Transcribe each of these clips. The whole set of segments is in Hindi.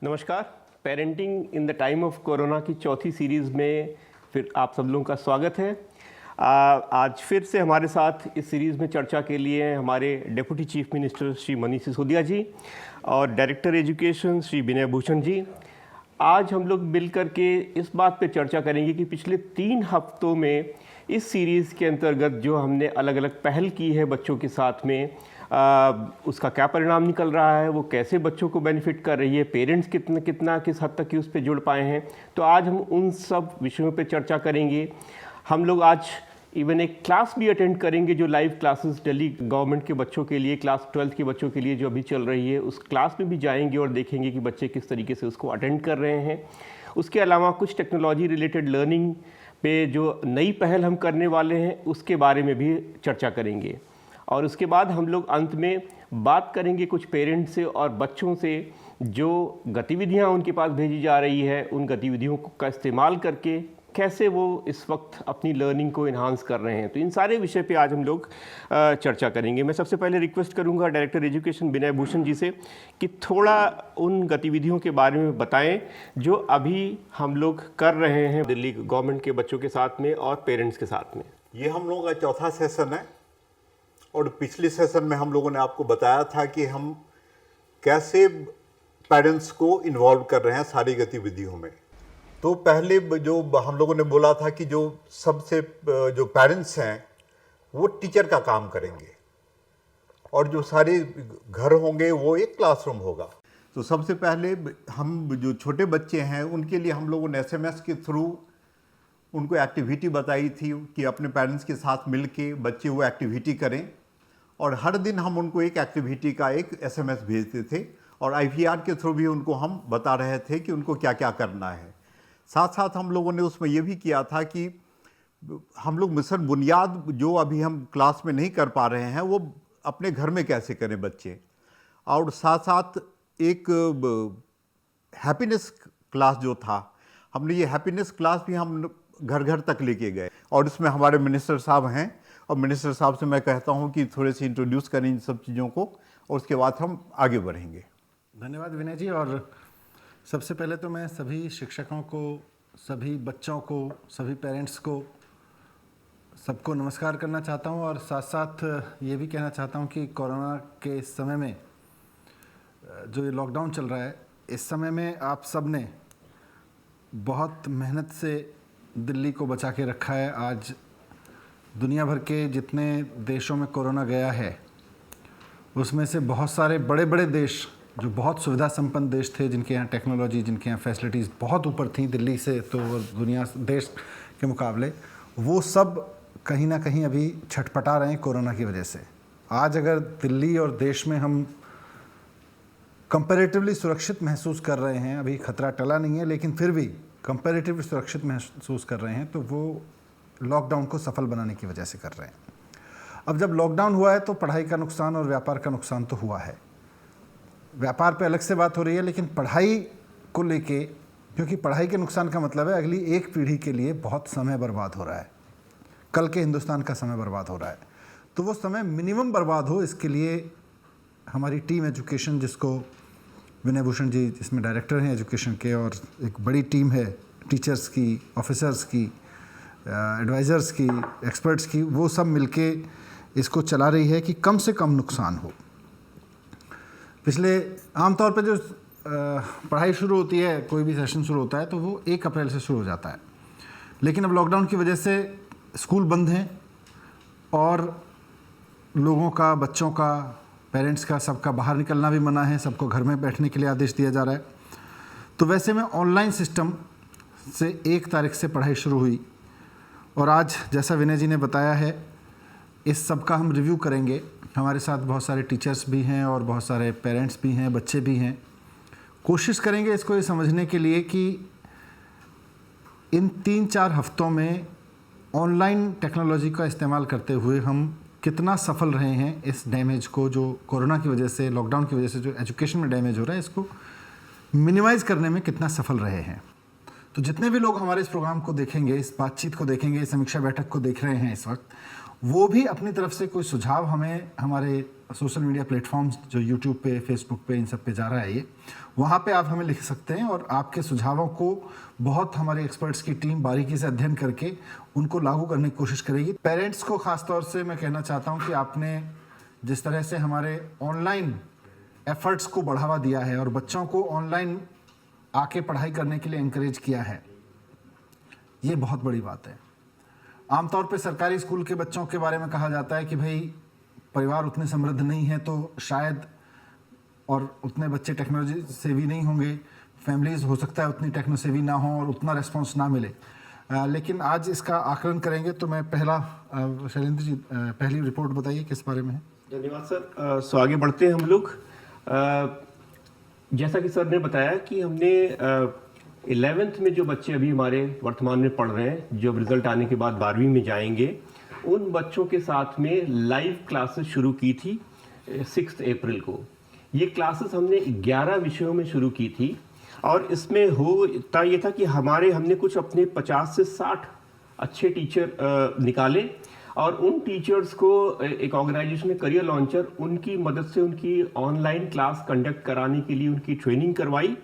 नमस्कार। Parenting in the time of corona की चौथी सीरीज़ में फिर आप सब लोगों का स्वागत है। आज फिर से हमारे साथ इस सीरीज़ में चर्चा के लिए हमारे deputy chief minister Shri Manish Sisodia ji और डायरेक्टर एजुकेशन श्री विनय भूषण जी। आज हम लोग मिल कर के इस बात पे चर्चा करेंगे कि पिछले 3 हफ्तों में इस सीरीज़ के अंतर्गत जो हमने अलग अलग पहल की है बच्चों के साथ में, उसका क्या परिणाम निकल रहा है, वो कैसे बच्चों को बेनिफिट कर रही है, पेरेंट्स कितना किस हद तक उस पर जुड़ पाए हैं। तो आज हम उन सब विषयों पे चर्चा करेंगे। हम लोग आज इवन एक क्लास भी अटेंड करेंगे जो लाइव क्लासेस दिल्ली गवर्नमेंट के बच्चों के लिए, क्लास 12th के बच्चों के लिए जो अभी चल रही है, उस क्लास में भी जाएंगे और देखेंगे कि बच्चे किस तरीके से उसको अटेंड कर रहे हैं। उसके अलावा कुछ टेक्नोलॉजी रिलेटेड लर्निंग पे जो नई पहल हम करने वाले हैं उसके बारे में भी चर्चा करेंगे। और उसके बाद हम लोग अंत में बात करेंगे कुछ पेरेंट्स से और बच्चों से जो गतिविधियां उनके पास भेजी जा रही है, उन गतिविधियों का इस्तेमाल करके कैसे वो इस वक्त अपनी लर्निंग को इन्हांस कर रहे हैं। तो इन सारे विषय पे आज हम लोग चर्चा करेंगे। मैं सबसे पहले रिक्वेस्ट करूंगा डायरेक्टर एजुकेशन विनय भूषण जी से कि थोड़ा उन गतिविधियों के बारे में बताएं जो अभी हम लोग कर रहे हैं दिल्ली गवर्नमेंट के बच्चों के साथ में और पेरेंट्स के साथ में। ये हम लोगों का चौथा सेशन है और पिछले सेशन में हम लोगों ने आपको बताया था कि हम कैसे पेरेंट्स को इन्वॉल्व कर रहे हैं सारी गतिविधियों में। तो पहले जो हम लोगों ने बोला था कि जो सबसे जो पेरेंट्स हैं वो टीचर का काम करेंगे और जो सारे घर होंगे वो एक क्लासरूम होगा। तो सबसे पहले हम जो छोटे बच्चे हैं उनके लिए हम लोगों ने SMS के थ्रू उनको एक्टिविटी बताई थी कि अपने पेरेंट्स के साथ मिल के बच्चे वो एक्टिविटी करें और हर दिन हम उनको एक एक्टिविटी का एक SMS भेजते थे और IVR के थ्रू भी उनको हम बता रहे थे कि उनको क्या क्या करना है। साथ साथ हम लोगों ने उसमें ये भी किया था कि हम लोग मिशन बुनियाद जो अभी हम क्लास में नहीं कर पा रहे हैं वो अपने घर में कैसे करें बच्चे, और साथ साथ एक हैप्पीनेस क्लास जो था, हमने ये हैप्पीनेस क्लास भी हम घर घर तक लेके गए और इसमें हमारे मिनिस्टर साहब हैं और मिनिस्टर साहब से मैं कहता हूं कि थोड़े से इंट्रोड्यूस करें इन सब चीज़ों को और उसके बाद हम आगे बढ़ेंगे। धन्यवाद विनय जी। और सबसे पहले तो मैं सभी शिक्षकों को, सभी बच्चों को, सभी पेरेंट्स को, सबको नमस्कार करना चाहता हूं और साथ साथ ये भी कहना चाहता हूं कि कोरोना के इस समय में जो ये लॉकडाउन चल रहा है, इस समय में आप सब ने बहुत मेहनत से दिल्ली को बचा के रखा है। आज दुनिया भर के जितने देशों में कोरोना गया है उसमें से बहुत सारे बड़े बड़े देश जो बहुत सुविधा संपन्न देश थे, जिनके यहाँ टेक्नोलॉजी, जिनके यहाँ फैसिलिटीज़ बहुत ऊपर थी दिल्ली से तो दुनिया देश के मुकाबले, वो सब कहीं ना कहीं अभी छटपटा रहे हैं कोरोना की वजह से। आज अगर दिल्ली और देश में हम कंपैरेटिवली सुरक्षित महसूस कर रहे हैं, अभी खतरा टला नहीं है लेकिन फिर भी कंपैरेटिवली सुरक्षित महसूस कर रहे हैं, तो वो लॉकडाउन को सफल बनाने की वजह से कर रहे हैं। अब जब लॉकडाउन हुआ है तो पढ़ाई का नुकसान और व्यापार का नुकसान तो हुआ है। व्यापार पे अलग से बात हो रही है, लेकिन पढ़ाई को लेके, क्योंकि पढ़ाई के नुकसान का मतलब है अगली एक पीढ़ी के लिए बहुत समय बर्बाद हो रहा है, कल के हिंदुस्तान का समय बर्बाद हो रहा है। तो वो समय मिनिमम बर्बाद हो, इसके लिए हमारी टीम एजुकेशन, जिसको विनय भूषण जी जिसमें डायरेक्टर हैं एजुकेशन के, और एक बड़ी टीम है टीचर्स की, ऑफिसर्स की, एडवाइज़र्स की, एक्सपर्ट्स की, वो सब मिलके इसको चला रही है कि कम से कम नुकसान हो। पिछले आमतौर पे जो पढ़ाई शुरू होती है, कोई भी सेशन शुरू होता है तो वो 1 अप्रैल से शुरू हो जाता है, लेकिन अब लॉकडाउन की वजह से स्कूल बंद हैं और लोगों का, बच्चों का, पेरेंट्स का, सबका बाहर निकलना भी मना है, सबको घर में बैठने के लिए आदेश दिया जा रहा है। तो वैसे में ऑनलाइन सिस्टम से 1 तारीख से पढ़ाई शुरू हुई और आज जैसा विनय जी ने बताया है, इस सब का हम रिव्यू करेंगे। हमारे साथ बहुत सारे टीचर्स भी हैं और बहुत सारे पेरेंट्स भी हैं, बच्चे भी हैं। कोशिश करेंगे इसको ये समझने के लिए कि इन 3-4 हफ्तों में ऑनलाइन टेक्नोलॉजी का इस्तेमाल करते हुए हम कितना सफल रहे हैं इस डैमेज को, जो कोरोना की वजह से, लॉकडाउन की वजह से जो एजुकेशन में डैमेज हो रहा है, इसको मिनिमाइज़ करने में कितना सफल रहे हैं। तो जितने भी लोग हमारे इस प्रोग्राम को देखेंगे, इस बातचीत को देखेंगे, इस समीक्षा बैठक को देख रहे हैं इस वक्त, वो भी अपनी तरफ से कोई सुझाव हमें हमारे सोशल मीडिया प्लेटफॉर्म्स जो यूट्यूब पे, फेसबुक पे, इन सब पे जा रहा है ये, वहाँ पे आप हमें लिख सकते हैं और आपके सुझावों को बहुत हमारे एक्सपर्ट्स की टीम बारीकी से अध्ययन करके उनको लागू करने की कोशिश करेगी। पेरेंट्स को ख़ास तौर से मैं कहना चाहता हूँ कि आपने जिस तरह से हमारे ऑनलाइन एफर्ट्स को बढ़ावा दिया है और बच्चों को ऑनलाइन आके पढ़ाई करने के लिए इंकरेज किया है, ये बहुत बड़ी बात है। आमतौर पे सरकारी स्कूल के बच्चों के बारे में कहा जाता है कि भाई परिवार उतने समृद्ध नहीं है तो शायद और उतने बच्चे टेक्नोलॉजी सेवी नहीं होंगे, फैमिलीज़ हो सकता है उतनी टेक्नो सेवी ना हो और उतना रिस्पॉन्स ना मिले। लेकिन आज इसका आकलन करेंगे तो मैं शैलेंद्र जी पहली रिपोर्ट बताइए किस बारे में है। धन्यवाद सर। सो आगे बढ़ते हैं हम लोग। जैसा कि सर ने बताया कि हमने 11th में जो बच्चे अभी हमारे वर्तमान में पढ़ रहे हैं, जो रिजल्ट आने के बाद 12वीं में जाएंगे, उन बच्चों के साथ में लाइव क्लासेस शुरू की थी 6 अप्रैल को। ये क्लासेस हमने 11 विषयों में शुरू की थी और इसमें होता ये था कि हमने कुछ अपने 50 से 60 अच्छे टीचर निकाले और उन टीचर्स को एक ऑर्गेनाइजेशन ने करियर लॉन्चर उनकी मदद से उनकी ऑनलाइन क्लास कंडक्ट कराने के लिए उनकी ट्रेनिंग करवाई।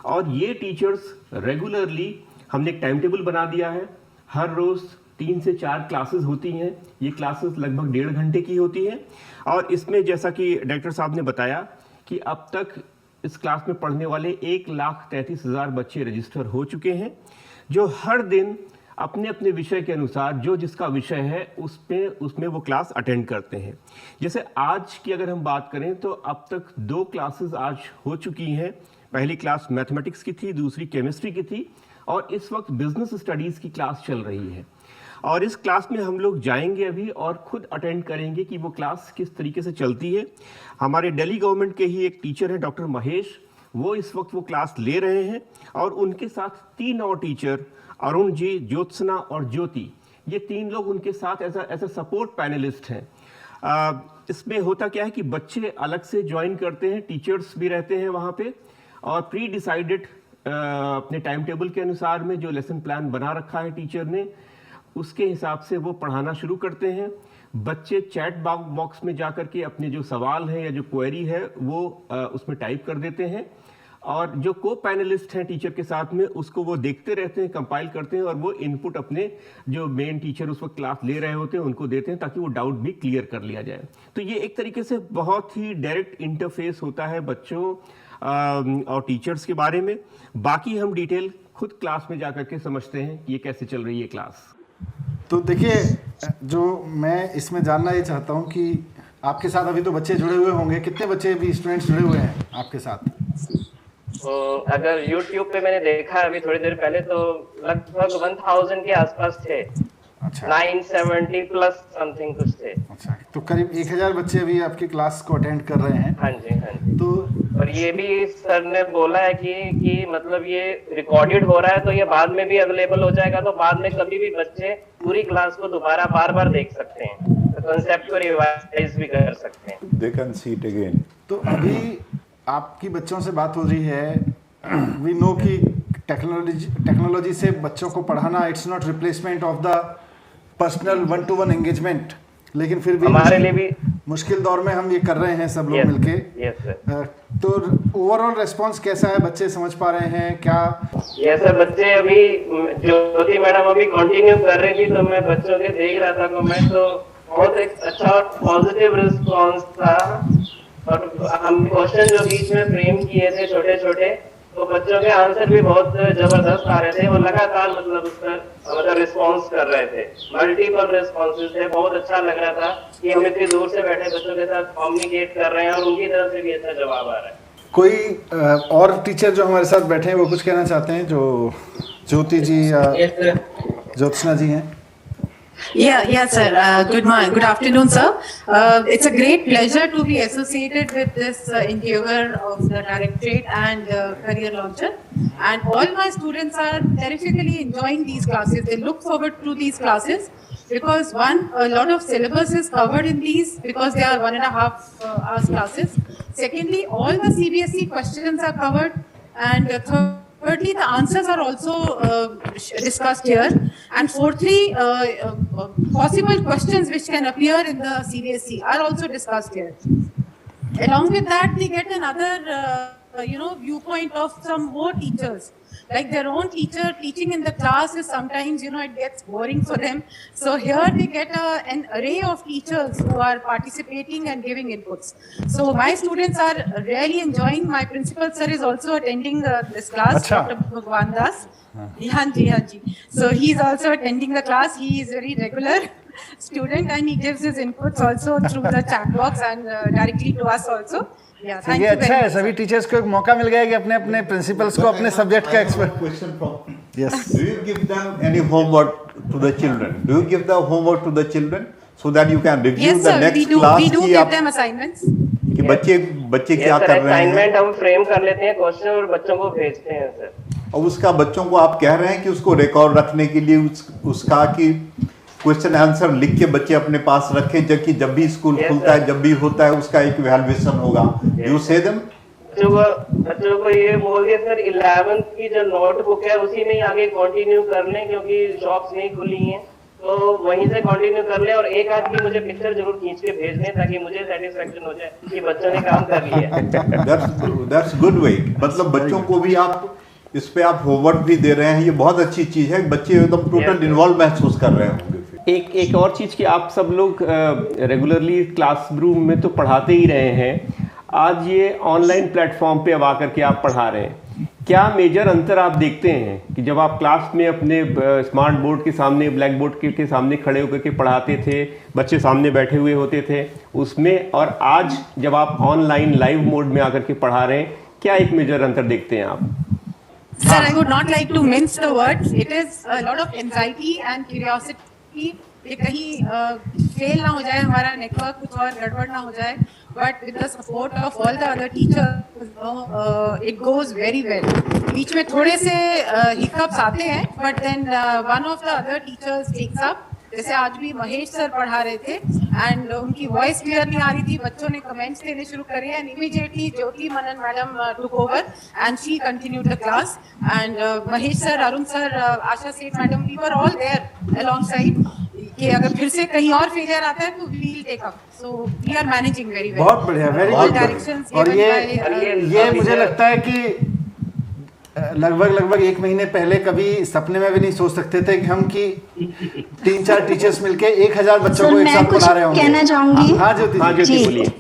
और ये टीचर्स रेगुलरली हमने एक टाइम टेबल बना दिया है। हर रोज़ 3 से 4 क्लासेस होती हैं। ये क्लासेस लगभग 1.5 घंटे की होती हैं और इसमें जैसा कि डायरेक्टर साहब ने बताया कि अब तक इस क्लास में पढ़ने वाले 1,33,000 बच्चे रजिस्टर हो चुके हैं, जो हर दिन अपने अपने विषय के अनुसार जो जिसका विषय है उसमें वो क्लास अटेंड करते हैं। जैसे आज की अगर हम बात करें तो अब तक 2 क्लासेस आज हो चुकी हैं। पहली क्लास मैथमेटिक्स की थी, दूसरी केमिस्ट्री की थी और इस वक्त बिजनेस स्टडीज़ की क्लास चल रही है। और इस क्लास में हम लोग जाएंगे अभी और खुद अटेंड करेंगे कि वो क्लास किस तरीके से चलती है। हमारे दिल्ली गवर्नमेंट के ही एक टीचर हैं डॉक्टर महेश, वो इस वक्त वो क्लास ले रहे हैं और उनके साथ 3 और टीचर, अरुण जी, ज्योत्सना और ज्योति, ये 3 लोग उनके साथ एज अ सपोर्ट पैनलिस्ट हैं। इसमें होता क्या है कि बच्चे अलग से ज्वाइन करते हैं, टीचर्स भी रहते हैं वहाँ पे और प्री डिसाइडेड अपने टाइम टेबल के अनुसार में जो लेसन प्लान बना रखा है टीचर ने, उसके हिसाब से वो पढ़ाना शुरू करते हैं। बच्चे चैट बॉक्स में जाकर के अपने जो सवाल हैं या जो क्वेरी है वो उसमें टाइप कर देते हैं और जो को पैनलिस्ट हैं टीचर के साथ में उसको वो देखते रहते हैं, कंपाइल करते हैं और वो इनपुट अपने जो मेन टीचर उस वक्त क्लास ले रहे होते हैं उनको देते हैं ताकि वो डाउट भी क्लियर कर लिया जाए। तो ये एक तरीके से बहुत ही डायरेक्ट इंटरफेस होता है बच्चों और टीचर्स के बारे में। बाकी हम डिटेल खुद क्लास में जाकर के समझते हैं कि ये कैसे चल रही है क्लास। तो देखिए, जो मैं इसमें जानना ये चाहता हूँ कि आपके साथ अभी तो बच्चे जुड़े हुए होंगे, कितने बच्चे भी स्टूडेंट्स जुड़े हुए हैं आपके साथ? अगर YouTube पे मैंने देखा अभी थोड़ी देर पहले तो लगभग 1000 के आसपास थे। अच्छा, 970 प्लस समथिंग कुछ थे। अच्छा, तो करीब 1000 बच्चे अभी आपकी क्लास को अटेंड कर रहे हैं। हाँ जी, हाँ जी। तो और ये भी सर ने बोला है कि मतलब ये रिकॉर्डेड हो रहा है तो ये बाद में भी अवेलेबल हो जाएगा, तो बाद में कभी भी बच्चे पूरी क्लास को दोबारा बार देख सकते हैं, तो कंसेप्ट को रिवाइज भी कर सकते हैं। They can see it again. तो अभी आपकी बच्चों से बात हो रही है, वी नो कि टेक्नोलॉजी से बच्चों को पढ़ाना it's not replacement of the personal 1-to-1 engagement, लेकिन फिर भी हमारे लिए भी मुश्किल दौर में हम ये कर रहे हैं सब लोग मिलके। Yes sir. तो ओवरऑल रिस्पांस कैसा है? बच्चे समझ पा रहे हैं क्या? यस सर, बच्चे अभी ज्योति मैडम अभी कंटिन्यू कर रही थी तो मैं बच्चों के देख रहा था कमेंट, तो बहुत एक अच्छा और पॉजिटिव रिस्पांस था। और हम क्वेश्चन जो बीच में फ्रेम किए थे छोटे छोटे, तो बच्चों के आंसर भी बहुत जबरदस्त आ रहे थे। वो लगातार मतलब उस पर रिस्पॉन्स कर रहे थे, मल्टीपल रिस्पॉन्सेज थे। बहुत अच्छा लग रहा था कि हम इतनी दूर से बैठे बच्चों के साथ कम्युनिकेट कर रहे हैं और उनकी तरफ से भी अच्छा जवाब आ रहा है। कोई और टीचर जो हमारे साथ बैठे हैं वो कुछ कहना चाहते हैं? जो ज्योति जी या ज्योत्सना जी हैं। Yeah, sir. Good afternoon, sir. It's a great pleasure to be associated with this endeavor of the Directorate and Career Launcher. And all my students are terrifically enjoying these classes. They look forward to these classes because a lot of syllabus is covered in these because they are 1.5 hours classes. Secondly, all the CBSE questions are covered, and thirdly, the answers are also discussed here. And fourthly, possible questions which can appear in the CBSE are also discussed here. along with that, they get another, viewpoint of some more teachers. Like their own teacher teaching in the class is sometimes, it gets boring for them. So here they get an array of teachers who are participating and giving inputs. So my students are really enjoying. My principal sir is also attending this class, Achha. Dr. Bhagwan Das. Haan ji. So he's also attending the class. He is very regular student and he gives his inputs also through the chat box and directly to us also. Yeah, thank ये you अच्छा very है, much. सभी टीचर्स को एक मौका मिल गया कि अपने अपने प्रिंसिपल्स को अपने सब्जेक्ट का expert. Question from yes, Do you give them any homework to the children? Do you give the homework to the children so that you can review Yes, the sir, next we do. class We do कि give आप them assignments. कि बच्चे क्या सर, कर रहे हैं असाइनमेंट हम फ्रेम कर लेते हैं क्वेश्चन और बच्चों को भेजते हैं सर। और उसका बच्चों को आप कह रहे हैं कि उसको रिकॉर्ड रखने के लिए उसका कि क्वेश्चन आंसर लिख के बच्चे अपने पास रखें, जबकि जब भी स्कूल Yes, खुलता है sir. जब भी होता है उसका एक वैल्यूएशन होगा। यू से देम बच्चों को ये बोल दिया सर 11th की जो नोटबुक है उसी में ही आगे कंटिन्यू कर लें, क्योंकि शॉप्स नहीं खुली हैं तो वहीं से कंटिन्यू कर लें और एक आध की मुझे पिक्चर जरूर खींच के भेज दें ताकि मुझे सेटिस्फेक्शन हो जाए कि बच्चों ने काम कर लिया। That's good way. मतलब बच्चों को भी आप इस पे आप होमवर्क भी दे रहे हैं, ये बहुत अच्छी चीज है। बच्चे एकदम टोटल इन्वॉल्व महसूस कर रहे होंगे। एक और चीज़ कि आप सब लोग रेगुलरली क्लासरूम में तो पढ़ाते ही रहे हैं, आज ये ऑनलाइन प्लेटफॉर्म पे अब आकर के आप पढ़ा रहे हैं, क्या मेजर अंतर आप देखते हैं कि जब आप क्लास में अपने स्मार्ट बोर्ड के सामने, ब्लैक बोर्ड के सामने खड़े होकर के पढ़ाते थे, बच्चे सामने बैठे हुए होते थे उसमें, और आज जब आप ऑनलाइन लाइव मोड में आकर के पढ़ा रहे हैं, क्या एक मेजर अंतर देखते हैं आप? Sir, I would not like to mince the words. It is a lot of anxiety and curiosity कि कहीं फेल ना हो जाए हमारा नेटवर्क, कुछ और गड़बड़ ना हो जाए, but with the support of all the other teachers, it goes very well. बीच में थोड़े से hiccups आते हैं, but then one of the other teachers takes up. जैसे आज भी महेश सर पढ़ा रहे थे एंड उनकी वॉइस क्लियर नहीं आ रही थी, बच्चों ने कमेंट्स देने शुरू करे and immediately Jyoti Manan madam took over and she continued the class and Mahesh sir, Arun sir, Asha Seth madam, we were all there alongside कि अगर फिर से कहीं और फेलियर आता है तो we will take up. So we are managing very well. बहुत बढ़िया, वेरी ऑल गुड। डायरेक्शंस और गिवन ये मुझे लगता है कि लगभग 1 महीने पहले कभी सपने में भी नहीं सोच सकते थे कि हम कि 3-4 टीचर्स मिलके 1000 बच्चों को एक साथ पढ़ा रहे होंगे। कहना चाहूंगी। हाँ ज्योति जी। बोलिए।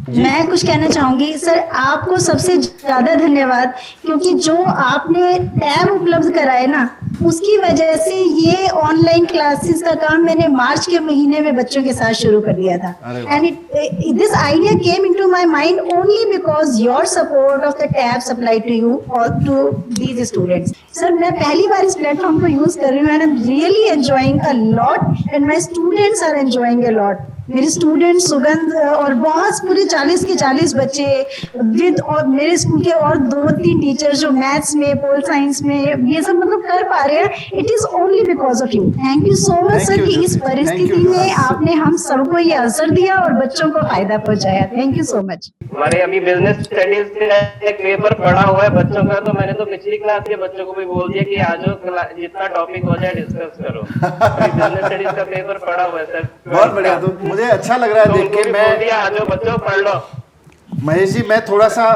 मैं कुछ कहना चाहूंगी सर, आपको सबसे ज्यादा धन्यवाद, क्योंकि जो आपने टैब उपलब्ध कराए ना, उसकी वजह से ये ऑनलाइन क्लासेस का काम मैंने मार्च के महीने में बच्चों के साथ शुरू कर दिया था। And this idea came into my mind only because your support of the tab supply to you और टू दीज स्टूडेंट्स। सर, मैं पहली बार इस प्लेटफॉर्म को यूज कर रही हूँ and I am really enjoying a lot and my students are enjoying a lot. मेरे स्टूडेंट सुगंध और बहुत पूरे 40 के 40 बच्चे विद और मेरे स्कूल के और 2-3 टीचर जो मैथ्स में, पोल साइंस में ये सब मतलब कर पा रहे हैं, it is only because of you. Thank you so much sir कि इस परिस्थिति में आपने हम सबको ये अवसर दिया और बच्चों को फायदा पहुंचाया। Thank you so much. हमारे अभी बिजनेस स्टडीज का एक पेपर पढ़ा हुआ है बच्चों का, तो मैंने तो पिछली क्लास के बच्चों को भी बोल दिया कि आज जितना टॉपिक हो जाए डिस्कस करो। बिजनेस स्टडीज का पेपर पढ़ा हुआ है सर। बहुत बढ़िया, तो मुझे अच्छा लग रहा है देख के। मैं आज बच्चों पढ़ लो। महेश जी, मैं थोड़ा सा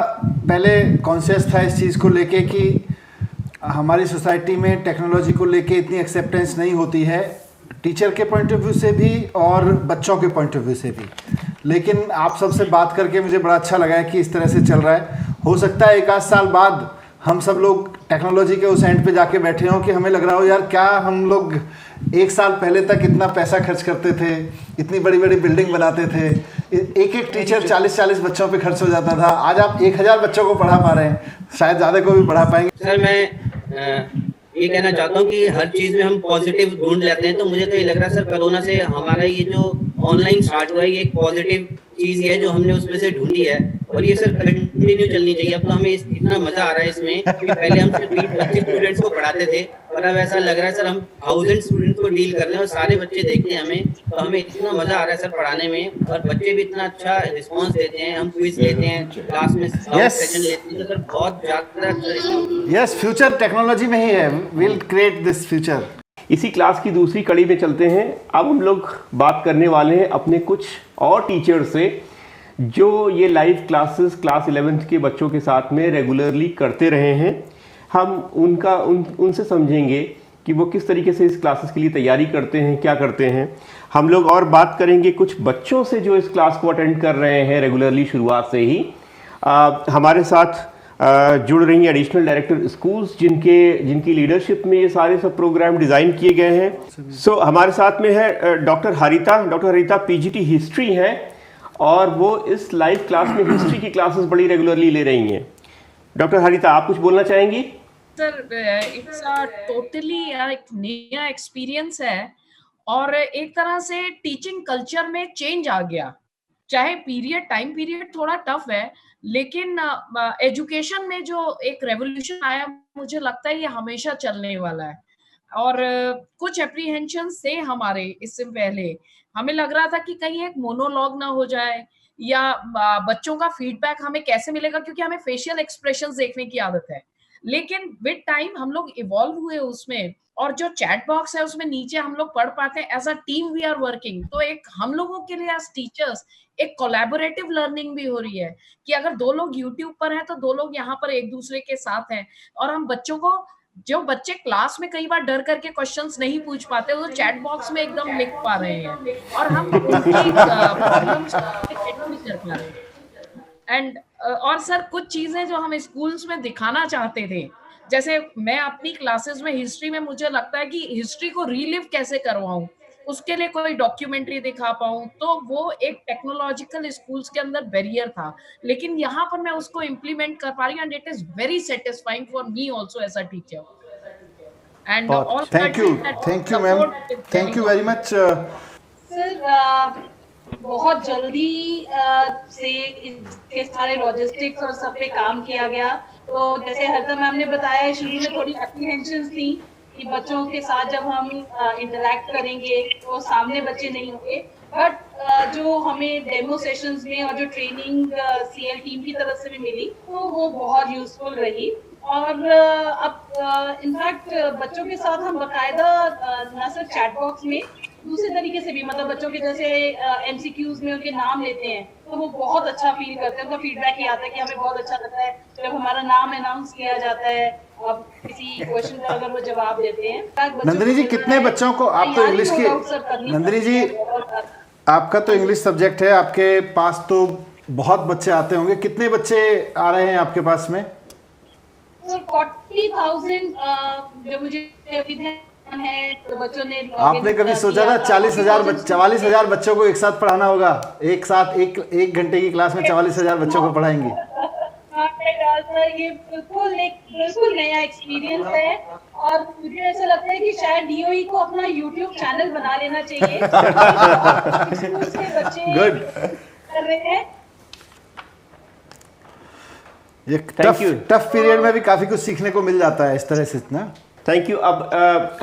पहले कॉन्शियस था इस चीज़ को लेके कि हमारी सोसाइटी में टेक्नोलॉजी को लेके इतनी एक्सेप्टेंस नहीं होती है, टीचर के पॉइंट ऑफ व्यू से भी और बच्चों के पॉइंट ऑफ व्यू से भी। लेकिन आप सबसे बात करके मुझे बड़ा अच्छा लगा है कि इस तरह से चल रहा है। हो सकता है 1-8 साल बाद हम सब लोग टेक्नोलॉजी के उस एंड पे जाके बैठे हों कि हमें लग रहा हो यार क्या हम लोग 1 साल पहले तक इतना पैसा खर्च करते थे, इतनी बड़ी बड़ी बिल्डिंग बनाते थे, एक टीचर 40-40 बच्चों पे खर्च हो जाता था, आज आप 1000 बच्चों को पढ़ा पा रहे हैं, शायद ज़्यादा को भी पढ़ा पाएंगे। सर, मैं ये कहना चाहता हूँ कि हर चीज़ में हम पॉजिटिव ढूंढ लेते हैं, तो मुझे तो ये लग रहा है सर कोरोना से हमारा ये जो ऑनलाइन स्टार्ट हुआ है ये एक पॉजिटिव चीज़ है जो हमने उसमें से ढूंढी है और ये सर कंटिन्यू चलनी चाहिए। अब तो हमें इतना मजा आ रहा है इसमें कि पहले हम सिर्फ 20-25 स्टूडेंट्स को पढ़ाते थे और अब ऐसा लग रहा है सर हम 1000 स्टूडेंट्स को डील कर रहे हैं और सारे बच्चे देखते हैं हमें, तो हमें इतना मजा आ रहा है सर पढ़ाने में और बच्चे भी इतना अच्छा रिस्पॉन्स देते हैं। हम क्विज लेते हैं क्लास में, सेशन लेते हैं, तो सर बहुत ज़्यादा यस, फ्यूचर टेक्नोलॉजी में ही है, विल क्रिएट दिस फ्यूचर। इसी क्लास की दूसरी कड़ी में चलते हैं। अब हम लोग बात करने वाले हैं अपने कुछ और टीचर से जो ये लाइव क्लासेस क्लास 11th के बच्चों के साथ में रेगुलरली करते रहे हैं, हम उनसे समझेंगे कि वो किस तरीके से इस क्लासेस के लिए तैयारी करते हैं, क्या करते हैं। हम लोग और बात करेंगे कुछ बच्चों से जो इस क्लास को अटेंड कर रहे हैं रेगुलरली शुरुआत से ही। हमारे साथ जुड़ रही हैं एडिशनल डायरेक्टर स्कूल्स जिनकी लीडरशिप में ये सारे सब प्रोग्राम डिज़ाइन किए गए हैं। सो हमारे साथ में है डॉक्टर हरिता पीजीटी हिस्ट्री हैं और वो इस लाइव क्लास में हिस्ट्री की क्लासेस बड़ी रेगुलरली ले रही हैं। डॉक्टर हरिता, आप कुछ बोलना चाहेंगी? सर, इट्स टोटली एक नया एक्सपीरियंस है और एक तरह से टीचिंग कल्चर में चेंज आ गया। चाहे टाइम पीरियड थोड़ा टफ है, लेकिन एजुकेशन में जो एक रेवोल्यूशन आया, मुझे लगता है ये हमेशा चलने वाला है। और कुछ एप्रीहेंशंस थे हमारे इससे पहले। हमें लग रहा था कि कहीं एक मोनोलॉग ना हो जाए या बच्चों का फीडबैक हमें कैसे मिलेगा, क्योंकि हमें फेशियल एक्सप्रेशंस देखने की आदत है। लेकिन विद टाइम हम लोग इवॉल्व हुए उसमें, और जो चैट बॉक्स है उसमें नीचे हम लोग पढ़ पाते हैं। As a team we are working, तो एक हम लोगों के लिए एज टीचर्स एक कोलैबोरेटिव लर्निंग भी हो रही है कि अगर 2 लोग यूट्यूब पर हैं तो 2 लोग यहाँ पर एक दूसरे के साथ हैं। और हम बच्चों को, जो बच्चे क्लास में कई बार डर करके क्वेश्चंस नहीं पूछ पाते, वो चैट बॉक्स में एकदम लिख पा रहे हैं और हम उनकी प्रॉब्लम्स कर पा रहे हैं। एंड और सर, कुछ चीजें जो हम स्कूल्स में दिखाना चाहते थे, जैसे मैं अपनी क्लासेस में हिस्ट्री में, मुझे लगता है कि हिस्ट्री को रीलिव कैसे करवाऊं, उसके लिए कोई डॉक्यूमेंट्री दिखा पाऊं, तो वो एक टेक्नोलॉजिकल स्कूल्स के अंदर बैरियर था। लेकिन यहाँ पर मैं उसको इम्प्लीमेंट कर पा रही हूँ and it is very satisfying for me also as a teacher. And thank you ma'am, thank you very much. Sir, बहुत जल्दी से इसके सारे लॉजिस्टिक्स और सब पे काम किया गया। तो जैसे हरिता मैम ने बताया, शुरू में थोड़ी एप्रीहेंशंस थी कि बच्चों के साथ जब हम इंटरैक्ट करेंगे तो सामने बच्चे नहीं होंगे, बट जो हमें डेमो सेशंस में और जो ट्रेनिंग सीएल टीम की तरफ से भी मिली, तो वो बहुत यूजफुल रही। और अब इनफैक्ट बच्चों के साथ हम बाकायदा न सिर्फ चैट बॉक्स में, दूसरे तरीके से भी, मतलब बच्चों के जैसे एमसीक्यूज में उनके नाम लेते हैं तो वो बहुत अच्छा फील करते हैं। उनका फीडबैक ये आता है कि हमें बहुत अच्छा लगता है जब हमारा नाम अनाउंस किया जाता है और किसी क्वेश्चन का अगर वो जवाब देते हैं। नंदिनी जी, कितने बच्चों को, आप तो इंग्लिश की, नंदिनी जी आपका तो इंग्लिश सब्जेक्ट है, आपके पास तो बहुत बच्चे आते होंगे, कितने बच्चे आ रहे हैं आपके पास में? 40,000 जो मुझे अभी है, तो बच्चों ने, आपने कभी सोचा था 44,000 बच्चों को एक साथ पढ़ाना होगा? एक साथ एक घंटे की क्लास में 44,000 बच्चों को पढ़ाएंगे? ये बिल्कुल नया एक्सपीरियंस है और मुझे ऐसा लगता है कि शायद डीओई को अपना यूट्यूब चैनल बना लेना चाहिए। बच्चे कर रहे हैं। ये टफ पीरियड में भी काफी कुछ सीखने को मिल जाता है इस तरह से ना। Thank you. अब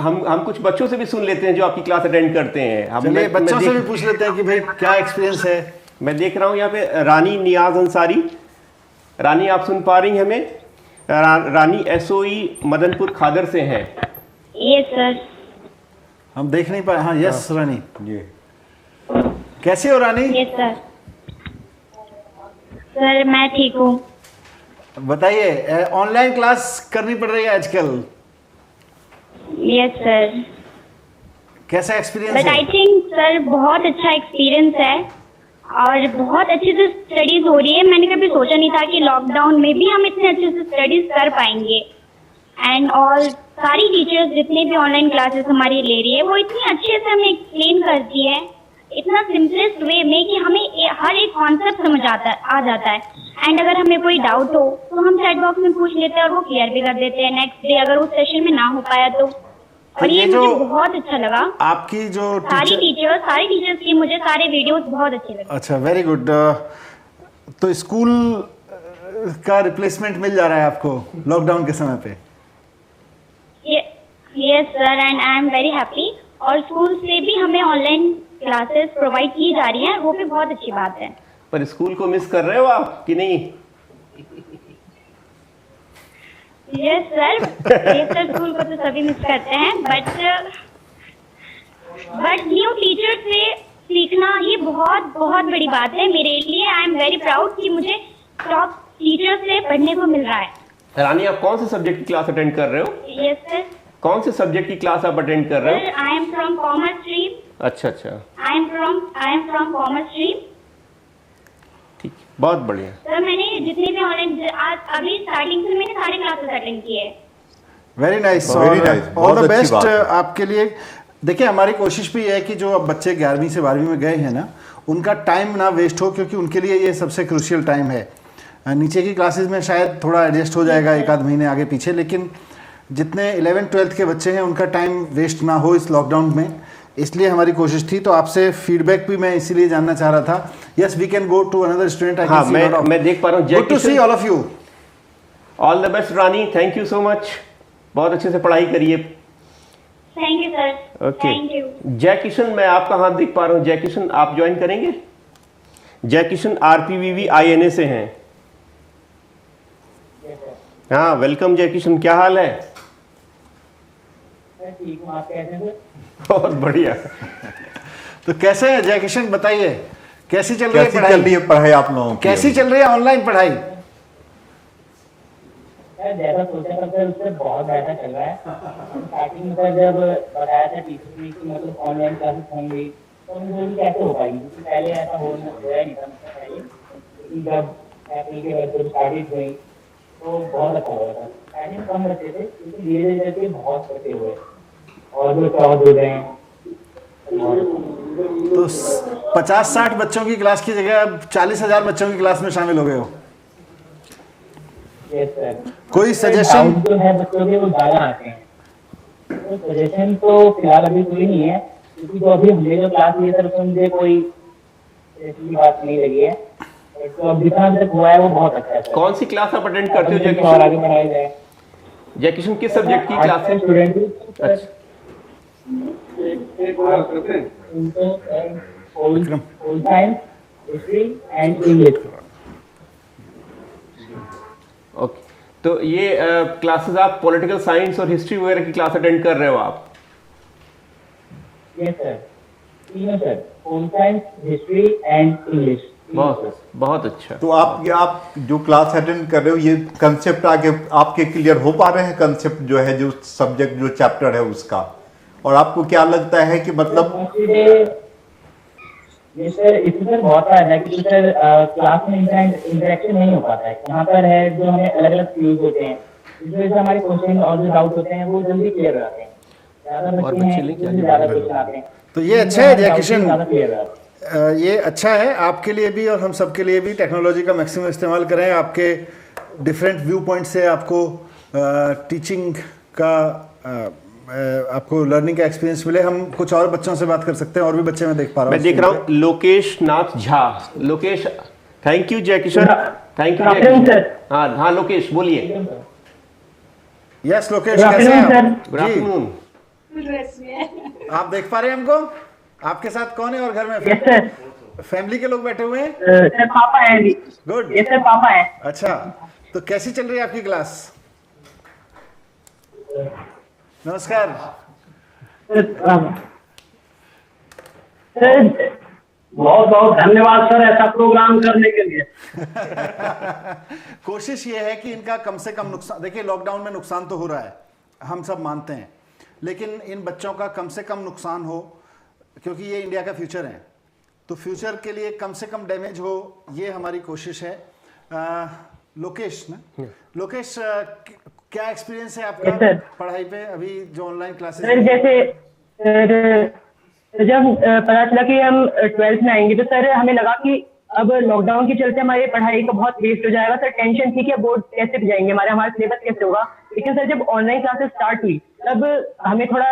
हम कुछ बच्चों से भी सुन लेते हैं जो आपकी क्लास अटेंड करते हैं। हम बच्चों से भी पूछ लेते हैं कि भाई क्या एक्सपीरियंस है। मैं देख रहा हूँ यहाँ पे रानी नियाज अंसारी। रानी, आप सुन पा रही हैं हमें? रानी एसओई मदनपुर खादर से हैं। Yes sir. हम देख नहीं पाए। हाँ यस रानी, कैसे हो रानी? Yes sir. सर मैं ठीक हूँ। बताइए, ऑनलाइन क्लास करनी पड़ रही है आजकल? Yes sir. कैसा एक्सपीरियंस है? बट आई थिंक सर बहुत अच्छा एक्सपीरियंस है और बहुत अच्छे से स्टडीज हो रही है। मैंने कभी सोचा नहीं था कि लॉकडाउन में भी हम इतने अच्छे से स्टडीज कर पाएंगे। एंड ऑल सारी टीचर्स जितने भी ऑनलाइन क्लासेस हमारी ले रही है, वो इतनी अच्छे से हमें एक्सप्लेन करती है, इतना सिंपलेस्ट वे में कि हमें हर एक कॉन्सेप्ट समझ आ जाता है। एंड अगर हमें कोई डाउट हो तो हम चैट बॉक्स में पूछ लेते हैं और वो क्लियर भी कर देते हैं नेक्स्ट डे, अगर उस सेशन में ना हो पाया तो। और ये मुझे बहुत अच्छा लगा। आपकी जो सारी टीचर्स की मुझे सारे वीडियोस बहुत अच्छे लगे। अच्छा, वेरी गुड। तो स्कूल का रिप्लेसमेंट मिल जा रहा है आपको लॉकडाउन के समय पे? Yes sir, and I am very happy. और स्कूल से भी हमें ऑनलाइन क्लासेस प्रोवाइड की जा रही हैं, वो भी बहुत अच्छी बात है। पर स्कूल को मिस कर रहे हो आप कि नहीं? यस सर, स्कूल को तो सभी मिस करते हैं, बट न्यू टीचर से सीखना ये बहुत बहुत बड़ी बात है मेरे लिए। आई एम वेरी प्राउड कि मुझे टॉप टीचर से पढ़ने को मिल रहा है। रानी, आप कौन से सब्जेक्ट की क्लास अटेंड कर रहे हो? Yes sir. कौन से सब्जेक्ट की क्लास आप अटेंड कर रहे हो? Sir I am from commerce stream. अच्छा अच्छा, I am from commerce stream. ठीक, बहुत बढ़िया। सर मैंने जितने भी ऑनलाइन आज अभी स्टार्टिंग से मैंने सारे क्लासेस अटेंड किए हैं। Very nice, Very nice, all बहुत द अच्छी बेस्ट बात है। आपके लिए। देखिए, हमारी कोशिश भी है कि जो अब बच्चे 11वीं से 12वीं में गए हैं ना, उनका टाइम ना वेस्ट हो, क्योंकि उनके लिए ये सबसे क्रूशियल टाइम है। नीचे की क्लासेस में शायद थोड़ा एडजस्ट हो जाएगा एक आध महीने आगे पीछे, लेकिन जितने 11th 12th के बच्चे हैं उनका टाइम वेस्ट ना हो इस लॉकडाउन में, इसलिए हमारी कोशिश थी। तो आपसे फीडबैक भी मैं इसीलिए जानना चाह रहा था। Yes, we can go to another student. हाँ, मैं देख पा रहा हूँ। Good to see all of you. All the best Rani, thank you so much. बहुत अच्छे से पढ़ाई करिए। Thank you sir. Okay, thank you. Jai Kishan, मैं आपका हाथ देख पा रहा हूँ। जय किशन, आप ज्वाइन करेंगे? जय किशन RPVV INA से हैं। हाँ, वेलकम जय किशन, क्या हाल है? ठीक हूँ, आप कैसे हैं? बहुत बढ़िया। तो कैसे है जय किशन, बताइए कैसी चल रही है कैसी चल रही है पढ़ाई आप लोगों की? कैसी चल रही है ऑनलाइन पढ़ाई? जैसा सोचा था सर उससे बहुत बेहतर चल रहा है। स्टार्टिंग में सर जब बताया था टीचर ने कि मतलब ऑनलाइन क्लासेस होंगी, तो मुझे कैसे हो पाएगी, क्योंकि पहले ऐसा होया नहीं था मुझसे पहले। लेकिन जब अप्रैल के बाद जब स्टार्टेड हुई तो बहुत अच्छा हुआ था। पहले में कम बच्चे थे, लेकिन धीरे धीरे करके बहुत बच्चे हुए और जो क्रॉस हो गए हैं। तो 50-60 बच्चों की क्लास की जगह अब 40,000 बच्चों की क्लास में शामिल हो गए हो। Yes sir. कोई सजेशन? जो है बच्चों के वो ज़्यादा आते हैं, तो सजेशन तो फिलहाल अभी कोई नहीं है, क्योंकि जो अभी हमने जो क्लास ली है सर उसमें मुझे कोई ऐसी बात नहीं लगी है। तो अब जितना अभी तक हुआ है वो बहुत अच्छा है सर। कौन सी क्लास आप अटेंड करते हो जय और आगे किशन? बढ़ाया जाए। जय किशन, किस सब्जेक्ट की क्लास है? स्टूडेंट अच्छा, science, history and English. Okay, तो ये क्लासेस आप पॉलिटिकल साइंस और हिस्ट्री वगैरह की क्लास अटेंड कर रहे हो आप? यस सर, तीनों sir, home science, history and English. बहुत बहुत अच्छा। तो आप जो क्लास अटेंड कर रहे हो, ये कंसेप्ट आगे आपके क्लियर हो पा रहे हैं? कंसेप्ट जो है, जो सब्जेक्ट जो चैप्टर है उसका, और आपको क्या लगता है कि मतलब ये सर इसमें बहुत फायदा है कि सर क्लास में इंटरेक्शन नहीं हो पाता है। यहाँ पर है जो हमें अलग अलग व्यूज होते हैं, इस वजह से हमारे क्वेश्चन और जो डाउट होते हैं वो जल्दी क्लियर हो जाते हैं। ज़्यादा बच्चे हैं तो ज़्यादा क्वेश्चन आते हैं। तो ये अच्छा है जय किशन, ज़्यादा क्लियर हो जाते हैं। ये अच्छा है आपके लिए भी और हम सब के लिए भी। टेक्नोलॉजी का मैक्सिमम इस्तेमाल करें। आपके डिफरेंट व्यू पॉइंट से आपको टीचिंग का आपको लर्निंग का एक्सपीरियंस मिले। हम कुछ और बच्चों से बात कर सकते हैं, और भी बच्चे मैं देख पा रहा हूँ। मैं देख रहा हूँ Lokesh Nath Jha. Lokesh, thank you Jai Kishan, thank you Jai Kishan. हाँ हाँ, लोकेश बोलिए। यस लोकेश, कैसे हैं आप? Good afternoon. आप देख पा रहे हैं हमको? आपके साथ कौन है और घर में? Yes sir. फैमिली के लोग बैठे हुए हैं? सर पापा हैं जी। गुड। यस सर, पापा हैं। अच्छा, तो कैसी चल रही है आपकी क्लास? नमस्कार सर, बहुत बहुत धन्यवाद सर ऐसा प्रोग्राम करने के लिए। कोशिश ये है कि इनका कम से कम नुकसान, देखिए लॉकडाउन में नुकसान तो हो रहा है, हम सब मानते हैं, लेकिन इन बच्चों का कम से कम नुकसान हो, क्योंकि ये इंडिया का फ्यूचर है। तो फ्यूचर के लिए कम से कम डैमेज हो, ये हमारी कोशिश है। लोकेश ना, लोकेश क्या एक्सपीरियंस है आपका पढ़ाई पे अभी जो ऑनलाइन क्लासेस? सर जैसे जब पता चला कि हम 12th में आएंगे, तो सर हमें लगा कि अब लॉकडाउन के चलते हमारी पढ़ाई का बहुत वेस्ट हो जाएगा। सर टेंशन थी कि अब बोर्ड कैसे जाएंगे, हमारा सिलेबस कैसे होगा। लेकिन सर जब ऑनलाइन क्लासेस स्टार्ट हुई तब हमें थोड़ा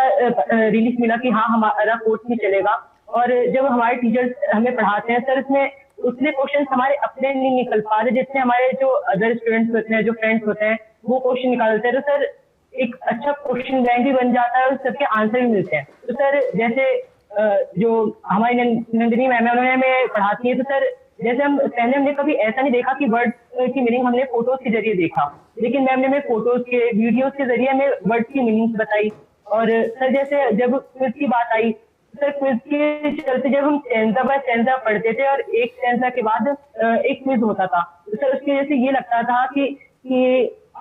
रिलीफ मिला कि हाँ हमारा कोर्स नहीं चलेगा। और जब हमारे टीचर्स हमें पढ़ाते हैं सर, उसमें उतने क्वेश्चन हमारे अपने नहीं निकल पा रहे जितने हमारे जो अदर स्टूडेंट्स होते हैं, जो फ्रेंड्स होते हैं, वो क्वेश्चन निकालते हैं। तो सर एक अच्छा क्वेश्चन बैंक भी बन जाता है और सबके आंसर भी मिलते हैं। तो सर जैसे जो हमारी नंदिनी मैम है, उन्होंने हमें पढ़ाती है, तो सर जैसे पहले हमने कभी ऐसा नहीं देखा कि वर्ड की मीनिंग हमने फोटोज के जरिए देखा, लेकिन मैम ने हमें फोटोज के, वीडियोज के जरिए हमें वर्ड की मीनिंग बताई। और सर जैसे जब क्विज की बात आई सर क्विज के चलते जब हम स्टैंजा बाय स्टैंजा पढ़ते थे और एक स्टैंजा के बाद एक क्विज होता था, तो सर उसकी वजह से ये लगता था कि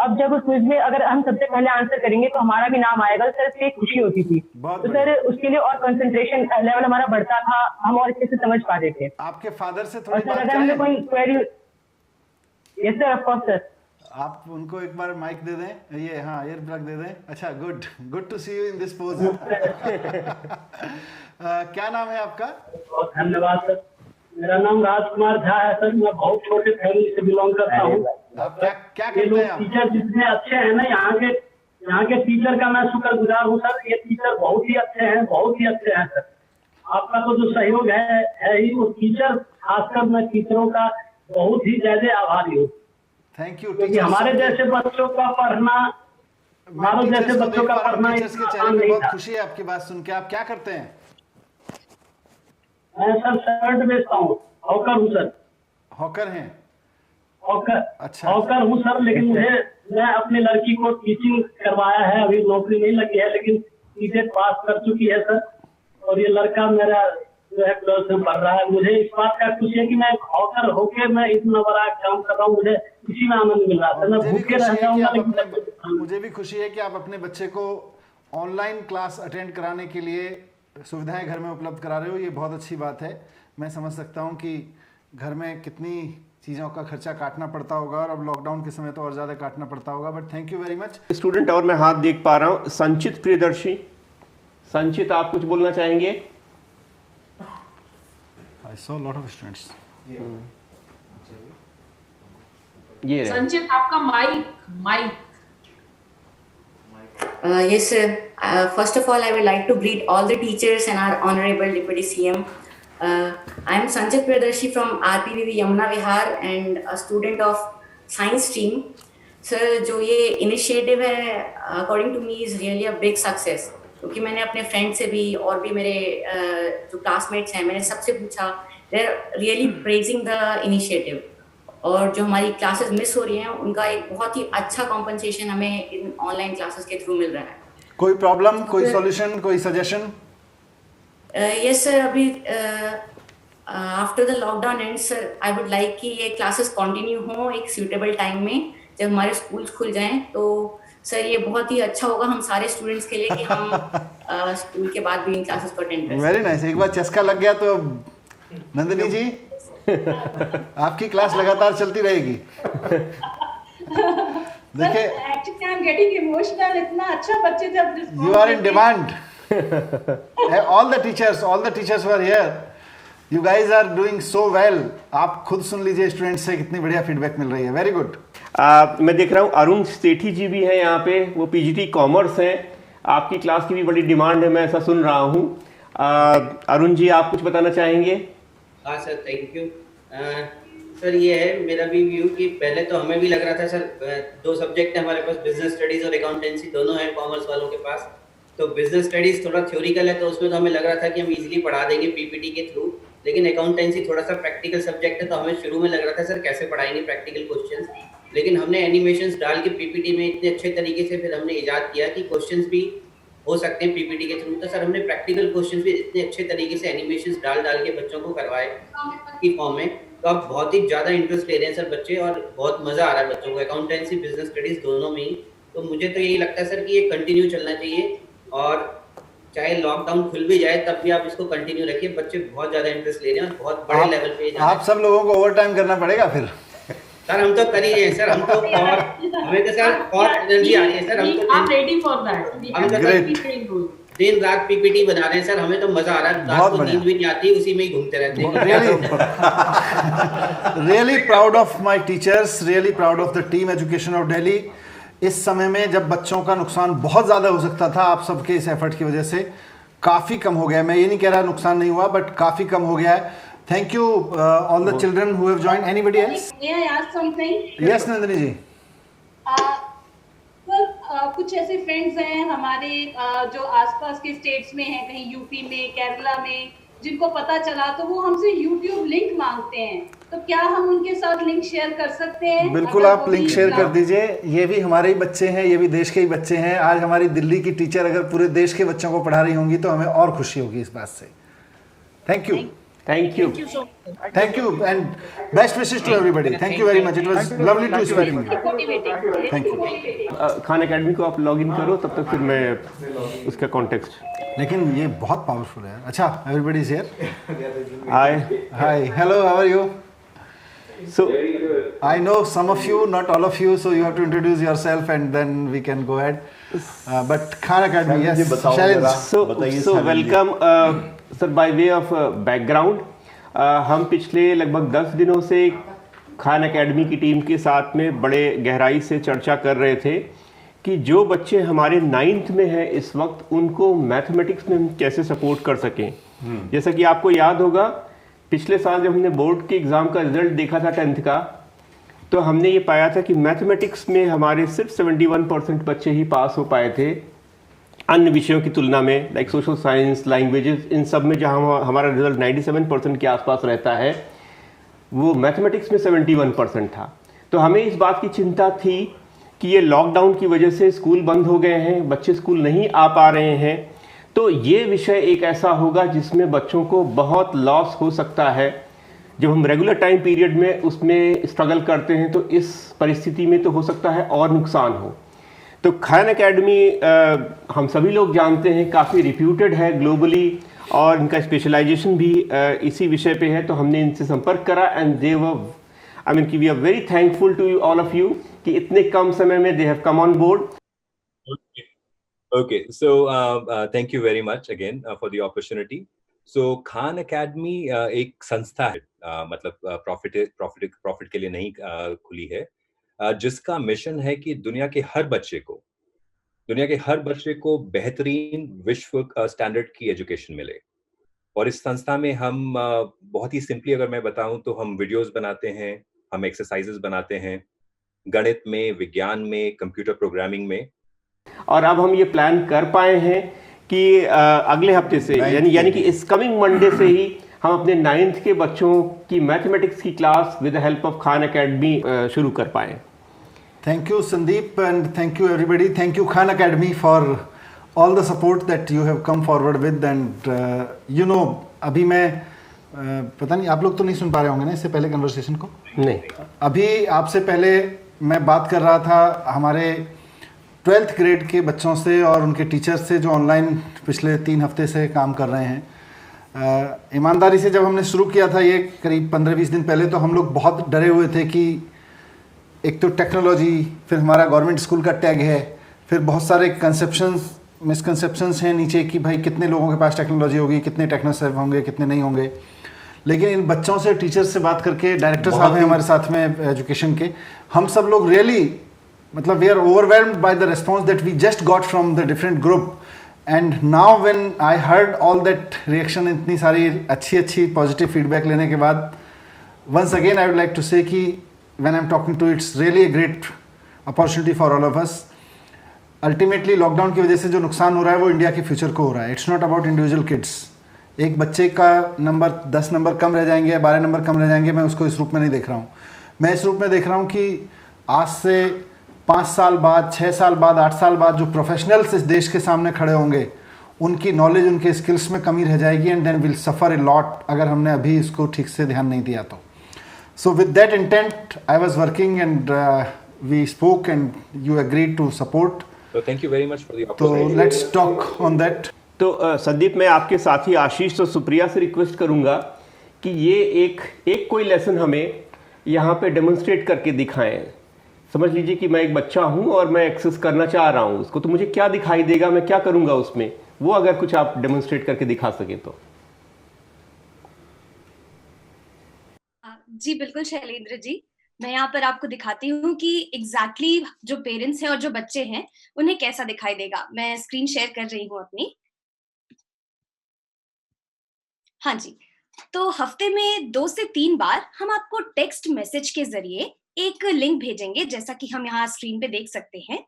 अब जब उस क्विज में अगर हम सबसे पहले आंसर करेंगे तो हमारा भी नाम आएगा, सर इससे खुशी होती थी। तो सर उसके लिए और कंसंट्रेशन लेवल हमारा बढ़ता था, हम और अच्छे से समझ पाते थे। आपके फादर से और थोड़ी सर बात अगर हमें कोई query, yes sir, of course sir. आप उनको एक बार माइक दे दें, ये हाँ ईयर प्लग दे दें। अच्छा, good to see you in this pose. क्या नाम है आपका? बहुत धन्यवाद सर। मेरा नाम राजकुमार झा है सर। मैं बहुत छोटे फैमिली से बिलोंग करता हूँ। आप क्या करते हैं आप? टीचर जितने अच्छे हैं ना, यहाँ के टीचर का मैं शुक्रगुजार हूँ सर। ये टीचर बहुत ही अच्छे हैं, बहुत ही अच्छे हैं सर। आपका तो जो सहयोग है ही, वो टीचर, खासकर मैं टीचरों का बहुत ही ज्यादा आभारी हूँ। Thank you. क्योंकि हमारे जैसे बच्चों का पढ़ना, हमारे जैसे बच्चों का पढ़ना टीचर्स के चेहरे पे बहुत खुशी है आपकी बात सुन के। आप क्या करते हैं? मैं सर शर्ट बेचता हूँ, हॉकर हूँ सर। हॉकर हैं? हॉकर, अच्छा, हॉकर हूँ सर। लेकिन मैं अपनी लड़की को टीचिंग करवाया है, अभी नौकरी नहीं लगी है, लेकिन टीचर पास कर चुकी है सर। और ये लड़का मेरा जो है 12th में पढ़ रहा है। मुझे इस बात का खुशी है कि मैं हॉकर होके मैं इतना बड़ा काम कर रहा हूँ, मुझे इसी में आनंद मिल रहा है। मैं भूखे रह जाऊंगा, लेकिन मुझे भी खुशी है कि आप अपने बच्चे को ऑनलाइन क्लास अटेंड कराने के लिए सुविधाएं घर में उपलब्ध करा रहे हो। ये बहुत अच्छी बात है। मैं समझ सकता हूँ कि घर में कितनी चीज़ों का खर्चा काटना पड़ता होगा, और अब लॉकडाउन के समय तो और ज़्यादा काटना पड़ता होगा। But thank you very much. Student और मैं हाथ देख पा रहा हूँ, संचित प्रियदर्शी। संचित, आप कुछ बोलना चाहेंगे? I saw a lot of students. ये रहे। संचित, आपका mic. Yes, sir. First of all, I would like to greet all the teachers and our Honorable Deputy CM. I am Sanjit Priyadarshi from RPVV Yamuna Vihar and a student of science stream. Sir, जो ये initiative है, according to me, is really a big success. क्योंकि मैंने अपने फ्रेंड से भी और भी मेरे जो क्लासमेट्स हैं, मैंने सबसे पूछा, they are really praising the initiative. और जो हमारी क्लासेस मिस हो रही हैं, उनका एक बहुत ही अच्छा कॉम्पनसेशन हमें इन ऑनलाइन क्लासेस के थ्रू मिल रहा है। कोई प्रॉब्लम, कोई सॉल्यूशन, कोई सजेशन? यस सर, अभी after the lockdown and sir, I would like कि ये क्लासेस कंटिन्यू हों एक सूटेबल टाइम में, जब हमारे स्कूल्स खुल जाएं। तो सर ये बहुत ही अच्छा होगा हम सारे स्टूडेंट्स के लिए कि हम स्कूल के बाद भी इन क्लासेस को अटेंड करें। Very nice. एक बार चस्का लग गया तो नंदिनी जी आपकी क्लास लगातार चलती रहेगी। देखिए, actually I am getting emotional. इतना अच्छा बच्चे जब you are in demand. All the teachers were here, you guys are doing so well. आप खुद सुन लीजिए स्टूडेंट्स से कितनी बढ़िया फीडबैक मिल रही है। Very good. मैं देख रहा हूँ अरुण सेठी जी भी हैं यहाँ पे, वो पीजीटी कॉमर्स हैं। आपकी क्लास की भी बड़ी डिमांड है, मैं ऐसा सुन रहा हूँ। अरुण जी, आप कुछ बताना चाहेंगे? हाँ सर, थैंक यू। सर ये है मेरा भी व्यू कि पहले तो हमें भी लग रहा था सर, 2 सब्जेक्ट है हमारे पास, बिजनेस स्टडीज और अकाउंटेंसी, दोनों हैं कॉमर्स वालों के पास। तो बिजनेस स्टडीज थोड़ा थ्योरिकल है, तो उसमें तो हमें लग रहा था कि हम इजीली पढ़ा देंगे पीपीटी के थ्रू। लेकिन अकाउंटेंसी थोड़ा सा प्रैक्टिकल सब्जेक्ट है, तो हमें शुरू में लग रहा था सर कैसे पढ़ाएंगे प्रैक्टिकल क्वेश्चंस। लेकिन हमने एनिमेशंस डाल के पीपीटी में इतने अच्छे तरीके से फिर हमने इजाद किया कि क्वेश्चंस भी हो सकते हैं पीपीटी के थ्रू। तो सर हमने प्रैक्टिकल क्वेश्चंस भी इतने अच्छे तरीके से एनिमेशंस डाल के बच्चों को करवाए की फॉर्म में। तो अब बहुत ही ज़्यादा इंटरेस्ट ले रहे हैं सर बच्चे, और बहुत मज़ा आ रहा है बच्चों को अकाउंटेंसी बिजनेस स्टडीज़ दोनों में ही। तो मुझे तो यही लगता है सर कि ये कंटिन्यू चलना चाहिए, और चाहे लॉकडाउन खुल भी जाए तब भी आप इसको कंटिन्यू रखिए। बच्चे बहुत ज़्यादा इंटरेस्ट ले रहे हैं और बहुत बड़े लेवल पे। आप सब लोगों को ओवर टाइम करना पड़ेगा फिर। सर हम तो कर ही हैं सर, हम तो और हमें तो सर और एनर्जी आ रही है सर। हम तो I'm ready for that. हम तो दिन रात पीपीटी बना रहे हैं सर, हमें तो मजा आ रहा है। रात को नींद भी नहीं आती, उसी में ही घूमते रहते हैं। Really proud of my teachers, really proud of the team education of Delhi. इस समय में जब बच्चों का नुकसान बहुत ज़्यादा हो सकता था, आप सबके इस एफर्ट की वजह से काफ़ी कम हो गया है। मैं ये नहीं कह रहा नुकसान नहीं हुआ, बट काफ़ी कम हो गया है। Thank you all the children who have joined. Anybody else? May I ask something? Yes Nandini ji. कुछ ऐसे फ्रेंड्स हैं हमारे जो आसपास के स्टेट्स में हैं, कहीं यूपी में, केरला में, जिनको पता चला तो वो हमसे YouTube लिंक मांगते हैं, तो क्या हम उनके साथ लिंक शेयर कर सकते हैं? बिल्कुल, आप लिंक शेयर कर दीजिए। ये भी हमारे ही बच्चे हैं, ये भी देश के ही बच्चे हैं। आज हमारी दिल्ली की टीचर अगर पूरे देश के बच्चों को पढ़ा रही होंगी तो हमें और खुशी होगी इस बात से। Thank you, thank you, thank you and best wishes to everybody. Thank you very much, it was lovely to speak with you. Thank you. Khan Academy को आप लॉग इन करो, तब तक फिर मैं उसका कॉन्टेक्स्ट। लेकिन ये बहुत पावरफुल है। अच्छा, everybody is here. Hi, hello, how are you? So, I know some of you, not all of you, so you have to introduce yourself and then we can go ahead. But Khan Academy, yes. Shailendra. So welcome, sir. By way of background, हम पिछले लगभग 10 दिनों से खान एकेडमी की टीम के साथ में बड़े गहराई से चर्चा कर रहे थे कि जो बच्चे हमारे 9th में हैं इस वक्त, उनको मैथमेटिक्स में हम कैसे सपोर्ट कर सकें। जैसा कि आपको याद होगा, पिछले साल जब हमने बोर्ड के एग्ज़ाम का रिजल्ट देखा था 10th का, तो हमने ये पाया था कि मैथमेटिक्स में हमारे सिर्फ 71% बच्चे ही पास हो पाए थे, अन्य विषयों की तुलना में, लाइक सोशल साइंस, लैंग्वेजेस, इन सब में जहाँ हमारा रिजल्ट 97% के आसपास रहता है, वो मैथमेटिक्स में 71% था। तो हमें इस बात की चिंता थी कि ये लॉकडाउन की वजह से स्कूल बंद हो गए हैं, बच्चे स्कूल नहीं आ पा रहे हैं, तो ये विषय एक ऐसा होगा जिसमें बच्चों को बहुत लॉस हो सकता है। जब हम रेगुलर टाइम पीरियड में उसमें स्ट्रगल करते हैं, तो इस परिस्थिति में तो हो सकता है और नुकसान हो। तो खान एकेडमी हम सभी लोग जानते हैं काफ़ी रिप्यूटेड है ग्लोबली, और इनका स्पेशलाइजेशन भी इसी विषय पे है। तो हमने इनसे संपर्क करा and they were, I mean कि we are very thankful to you all of you कि इतने कम समय में they have come on board. Okay, so thank you very much again for the opportunity. So Khan Academy एक संस्था है, मतलब प्रॉफिट के लिए नहीं खुली है, जिसका मिशन है कि दुनिया के हर बच्चे को बेहतरीन विश्व स्टैंडर्ड की एजुकेशन मिले। और इस संस्था में हम बहुत ही सिंपली अगर मैं बताऊं तो हम वीडियोस बनाते हैं, हम एक्सरसाइजेस बनाते हैं, गणित में, विज्ञान में, कंप्यूटर प्रोग्रामिंग में। और अब हम ये प्लान कर पाए हैं कि अगले हफ्ते से, यानी कि इस कमिंग मंडे से ही हम अपने 9th के बच्चों की मैथमेटिक्स की class with the help of Khan academy शुरू कर पाए। Thank you Sandeep and thank you everybody. Thank you Khan academy for all the support that you have come forward with. And you know, अभी मैं पता नहीं, आप लोग तो नहीं सुन पा रहे होंगे ना इससे पहले कन्वर्सेशन को? नहीं, अभी आपसे पहले मैं बात कर रहा था हमारे 12th ग्रेड के बच्चों से और उनके टीचर्स से जो ऑनलाइन पिछले 3 हफ्ते से काम कर रहे हैं। ईमानदारी से जब हमने शुरू किया था ये करीब 15-20 दिन पहले, तो हम लोग बहुत डरे हुए थे कि एक तो टेक्नोलॉजी, फिर हमारा गवर्नमेंट स्कूल का टैग है, फिर बहुत सारे मिसकंसेप्शंस हैं नीचे कि भाई कितने लोगों के पास टेक्नोलॉजी होगी, कितने टेक्नोसेव होंगे, कितने नहीं होंगे। लेकिन इन बच्चों से, टीचर्स से बात करके, डायरेक्टर साहब हैं हमारे साथ में एजुकेशन के, हम सब लोग रियली मतलब we are overwhelmed by the response that we just got from the different group. And now when I heard all that reaction, इतनी सारी अच्छी positive feedback लेने के बाद, once again I would like to say कि when I'm talking to you, it's really a great opportunity for all of us. Ultimately lockdown की वजह से जो नुकसान हो रहा है वो इंडिया के फ्यूचर को हो रहा है। It's not about individual kids. एक बच्चे का नंबर 10 नंबर कम रह जाएंगे, 12 नंबर कम रह जाएंगे, मैं उसको इस रूप में नहीं देख रहा हूँ। मैं इस रूप में देख रहा हूँ कि आज से 5 साल बाद, 6 साल बाद, 8 साल बाद जो प्रोफेशनल्स इस देश के सामने खड़े होंगे, उनकी नॉलेज, उनके स्किल्स में कमी रह जाएगी and then will suffer a lot अगर हमने अभी इसको ठीक से ध्यान नहीं दिया तो। So with that intent I was working and we spoke and you agreed to support. Thank you very much for the तो लेट्स टॉक ऑन दैट। तो संदीप, मैं आपके साथी आशीष और सुप्रिया से रिक्वेस्ट करूंगा कि ये एक कोई लेसन हमें यहाँ पे डेमोन्स्ट्रेट करके दिखाएं। समझ लीजिए कि मैं एक बच्चा हूं और मैं एक्सेस करना चाह रहा हूं उसको, तो मुझे क्या दिखाई देगा, मैं क्या करूंगा उसमें, वो अगर कुछ आप डेमोन्स्ट्रेट करके दिखा सके तो। जी बिल्कुल शैलेंद्र जी, मैं यहाँ पर आपको दिखाती हूँ कि एग्जैक्टली जो पेरेंट्स हैं और जो बच्चे हैं उन्हें कैसा दिखाई देगा। मैं स्क्रीन शेयर कर रही हूँ अपनी। हाँ जी, तो हफ्ते में 2 से 3 बार हम आपको टेक्स्ट मैसेज के जरिए एक लिंक भेजेंगे, जैसा कि हम यहाँ स्क्रीन पे देख सकते हैं।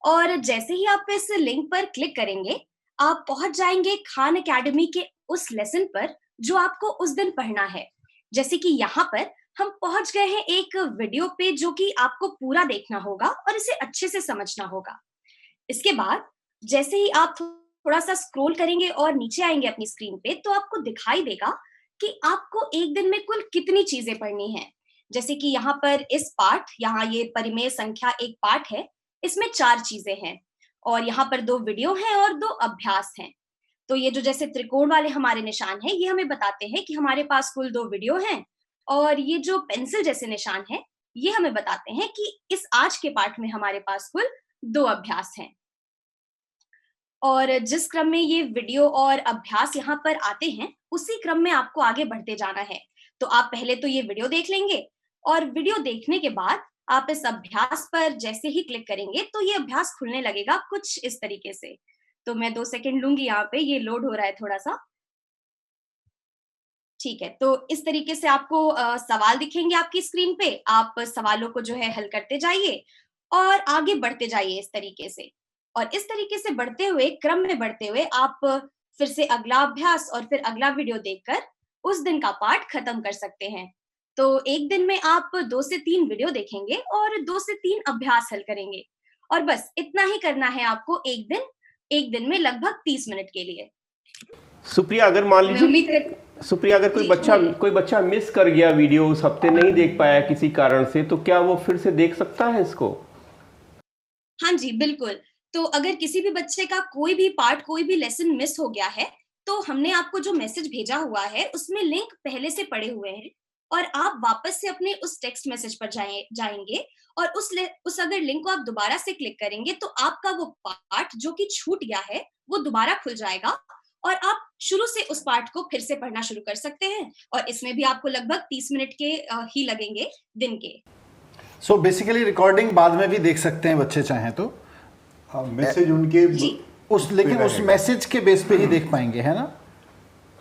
और जैसे ही आप इस लिंक पर क्लिक करेंगे, आप पहुंच जाएंगे खान एकेडमी के उस लेसन पर जो आपको उस दिन पढ़ना है। जैसे कि यहाँ पर हम पहुंच गए हैं एक वीडियो पे जो कि आपको पूरा देखना होगा और इसे अच्छे से समझना होगा। इसके बाद जैसे ही आप थोड़ा सा स्क्रॉल करेंगे और नीचे आएंगे अपनी स्क्रीन पे, तो आपको दिखाई देगा कि आपको एक दिन में कुल कितनी चीजें पढ़नी है। जैसे कि यहाँ पर इस पाठ, यहाँ ये परिमेय संख्या एक पाठ है, इसमें 4 चीजें हैं और यहाँ पर 2 वीडियो हैं और 2 अभ्यास हैं। तो ये जो जैसे त्रिकोण वाले हमारे निशान हैं, ये हमें बताते हैं कि हमारे पास कुल 2 वीडियो हैं, और ये जो पेंसिल जैसे निशान है, ये हमें बताते हैं कि इस आज के पाठ में हमारे पास कुल 2 अभ्यास हैं। और जिस क्रम में ये वीडियो और अभ्यास यहाँ पर आते हैं, उसी क्रम में आपको आगे बढ़ते जाना है। तो आप पहले तो ये वीडियो देख लेंगे और वीडियो देखने के बाद आप इस अभ्यास पर जैसे ही क्लिक करेंगे तो ये अभ्यास खुलने लगेगा कुछ इस तरीके से। तो मैं 2 सेकंड लूंगी, यहाँ पे ये लोड हो रहा है थोड़ा सा। ठीक है, तो इस तरीके से आपको सवाल दिखेंगे आपकी स्क्रीन पे। आप सवालों को जो है हल करते जाइए और आगे बढ़ते जाइए इस तरीके से। और इस तरीके से बढ़ते हुए, क्रम में बढ़ते हुए, आप फिर से अगला अभ्यास और फिर अगला वीडियो देखकर उस दिन का पाठ खत्म कर सकते हैं। तो एक दिन में आप 2 से 3 वीडियो देखेंगे और 2 से 3 अभ्यास हल करेंगे, और बस इतना ही करना है आपको एक दिन में लगभग 30 मिनट के लिए। सुप्रिया, अगर मान लीजिए सुप्रिया, अगर कोई बच्चा मिस कर गया वीडियो, उस हफ्ते नहीं देख पाया किसी कारण से, तो क्या वो फिर से देख सकता है इसको? हाँ जी, बिल्कुल। तो अगर किसी भी बच्चे का कोई भी पार्ट, कोई भी लेसन मिस हो गया है, तो हमने आपको जो मैसेज भेजा हुआ है उसमें लिंक पहले से पड़े हुए हैं, और आप वापस से अपने उस टेक्स्ट मैसेज पर जाएंगे और उस अगर लिंक को आप दोबारा से क्लिक करेंगे तो आपका वो पार्ट जो कि छूट गया है वो दोबारा खुल जाएगा और आप शुरू से उस पार्ट को फिर से पढ़ना शुरू कर सकते हैं। और इसमें भी आपको लगभग 30 मिनट के ही लगेंगे दिन के। सो बेसिकली रिकॉर्डिंग बाद में भी देख सकते हैं बच्चे चाहें तो। मैसेज उनके लेकिन उस मैसेज के बेस पे ही देख पाएंगे, है ना?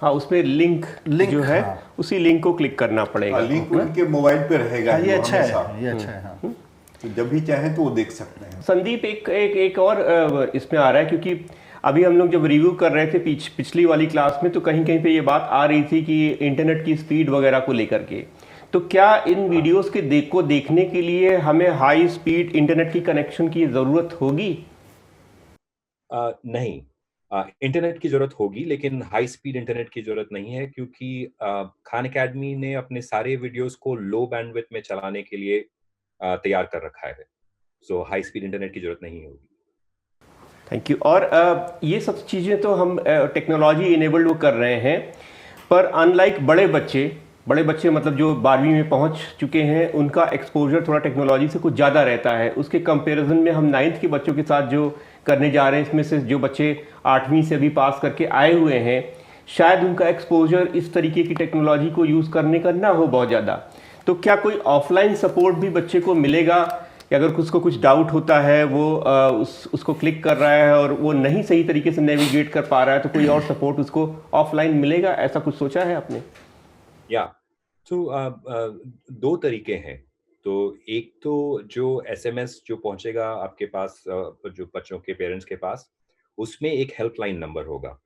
हाँ, उसमें लिंक जो है, हाँ, उसी लिंक को क्लिक करना पड़ेगा। लिंक उनके मोबाइल पे रहेगा। ये अच्छा है, ये अच्छा है। हाँ। तो जब भी चाहें तो वो देख सकते हैं। संदीप, एक और इसमें आ रहा है, क्योंकि अभी हम लोग जब रिव्यू कर रहे थे पिछली वाली क्लास में, तो कहीं कहीं पे ये बात आ रही थी कि इंटरनेट की स्पीड वगैरह को लेकर के, तो क्या इन वीडियोस के देखने के लिए हमें हाई स्पीड इंटरनेट की कनेक्शन की ज़रूरत होगी? नहीं, इंटरनेट की ज़रूरत होगी, लेकिन हाई स्पीड इंटरनेट की ज़रूरत नहीं है, क्योंकि खान अकेडमी ने अपने सारे वीडियोस को लो बैंडविड्थ में चलाने के लिए तैयार कर रखा है। सो हाई स्पीड इंटरनेट की ज़रूरत नहीं होगी। Thank you. और ये सब चीज़ें तो हम टेक्नोलॉजी इनेबल्ड वो कर रहे हैं, पर अनलाइक बड़े बच्चे मतलब जो 12वीं में पहुंच चुके हैं, उनका एक्सपोजर थोड़ा टेक्नोलॉजी से कुछ ज़्यादा रहता है। उसके कंपैरिजन में हम 9th के बच्चों के साथ जो करने जा रहे हैं, इसमें से जो बच्चे 8वीं से अभी पास करके आए हुए हैं, शायद उनका एक्सपोजर इस तरीके की टेक्नोलॉजी को यूज़ करने का ना हो बहुत ज़्यादा। तो क्या कोई ऑफलाइन सपोर्ट भी बच्चे को मिलेगा, कि अगर उसको कुछ डाउट होता है, वो उसको क्लिक कर रहा है और वो नहीं सही तरीके से नेविगेट कर पा रहा है, तो कोई और सपोर्ट उसको ऑफलाइन मिलेगा? ऐसा कुछ सोचा है आपने? तो 2 तरीके हैं। तो एक तो जो SMS जो पहुंचेगा आपके पास, जो बच्चों के पेरेंट्स के पास, उसमें एक हेल्पलाइन नंबर होगा,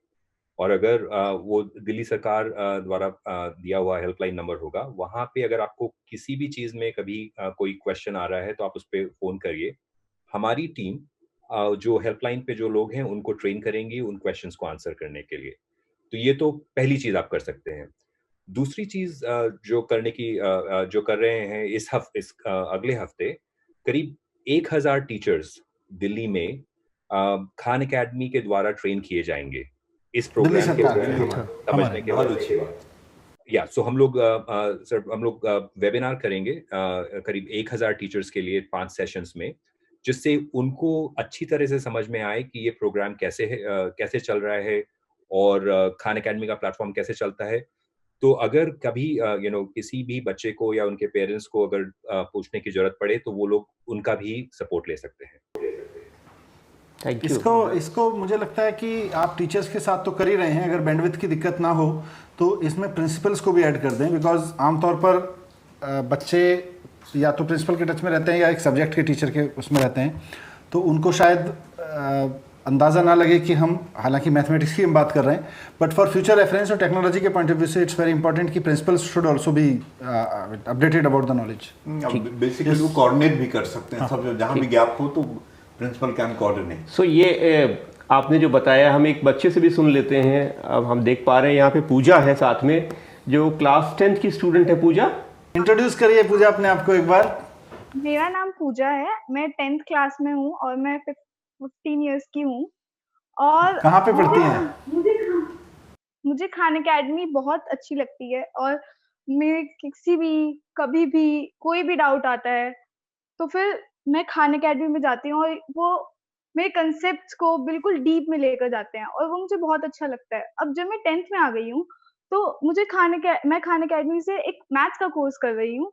और अगर वो दिल्ली सरकार द्वारा दिया हुआ हेल्पलाइन नंबर होगा, वहाँ पे अगर आपको किसी भी चीज़ में कभी कोई क्वेश्चन आ रहा है तो आप उस पर फ़ोन करिए। हमारी टीम जो हेल्पलाइन पे जो लोग हैं उनको ट्रेन करेंगी उन क्वेश्चंस को आंसर करने के लिए। तो ये तो पहली चीज़ आप कर सकते हैं। दूसरी चीज़ जो कर रहे हैं इस अगले हफ्ते, करीब 1000 टीचर्स दिल्ली में खान अकेडमी के द्वारा ट्रेन किए जाएंगे इस प्रोग्राम के समझने के बाद। सो हम लोग वेबिनार करेंगे करीब 1000 टीचर्स के लिए 5 सेशंस में, जिससे उनको अच्छी तरह से समझ में आए कि ये प्रोग्राम कैसे चल रहा है और खान अकेडमी का प्लेटफॉर्म कैसे चलता है। तो अगर कभी किसी भी बच्चे को या उनके पेरेंट्स को अगर पूछने की जरूरत पड़े तो वो लोग उनका भी सपोर्ट ले सकते हैं। इसको मुझे लगता है कि आप टीचर्स के साथ तो कर ही रहे हैं, अगर बैंडविड्थ की दिक्कत ना हो तो इसमें प्रिंसिपल्स को भी ऐड कर दें, बिकॉज आमतौर पर बच्चे या तो प्रिंसिपल के टच में रहते हैं या एक सब्जेक्ट के टीचर के उसमें रहते हैं, तो उनको शायद अंदाज़ा ना लगे कि हम, हालांकि मैथमेटिक्स की हम बात कर रहे हैं, बट फॉर फ्यूचर रेफरेंस और टेक्नोलॉजी के पॉइंट ऑफ व्यू से इट्स वेरी इंपॉर्टेंट कि principles should also be updated about the knowledge. Basically वो कोऑर्डिनेट भी कर सकते हैं, सब जहाँ भी गैप हो तो प्रिंसिपल कैन कोऑर्डिनेट। सो ये आपने जो बताया, हम एक बच्चे से भी सुन लेते हैं। अब हम देख पा रहे हैं यहाँ पे पूजा है साथ में, जो क्लास 10th की स्टूडेंट है। पूजा, इंट्रोड्यूस करिए पूजा अपने आप को एक बार। मेरा नाम पूजा है, मैं 10th क्लास में हूँ और मैं 15 इयर्स की हूँ। और कहाँ पे पढ़ती हैं? मुझे खान एकेडमी बहुत अच्छी लगती है और मेरे किसी भी कभी भी कोई भी डाउट आता है तो फिर मैं खान एकेडमी में जाती हूँ और वो मेरे कंसेप्ट्स को बिल्कुल डीप में लेकर जाते हैं और वो मुझे बहुत अच्छा लगता है। अब जब मैं 10th में आ गई हूँ तो मुझे मैं खान एकेडमी से एक मैथ्स का कोर्स कर रही हूँ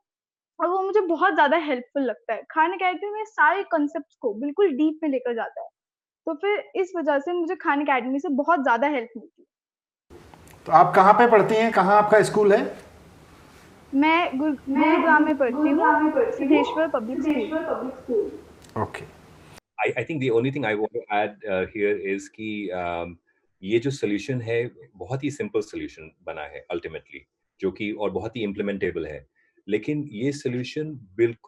और वो मुझे बहुत ज़्यादा हेल्पफुल लगता है। खान एकेडमी में सारे कॉन्सेप्ट्स को बिल्कुल डीप में लेकर जाता है, तो फिर इस वजह से मुझे खान एकेडमी से बहुत ज़्यादा हेल्प मिलती है। तो आप कहाँ पे पढ़ती हैं, कहाँ आपका स्कूल है? मैं गुरुग्राम में पढ़ती हूँ, Siddheshwar public school. Okay. I think the only thing I want to add here is कि ये जो solution है बहुत ही simple solution बना है ultimately, जो कि और बहुत ही implementable है। लेकिन ये solution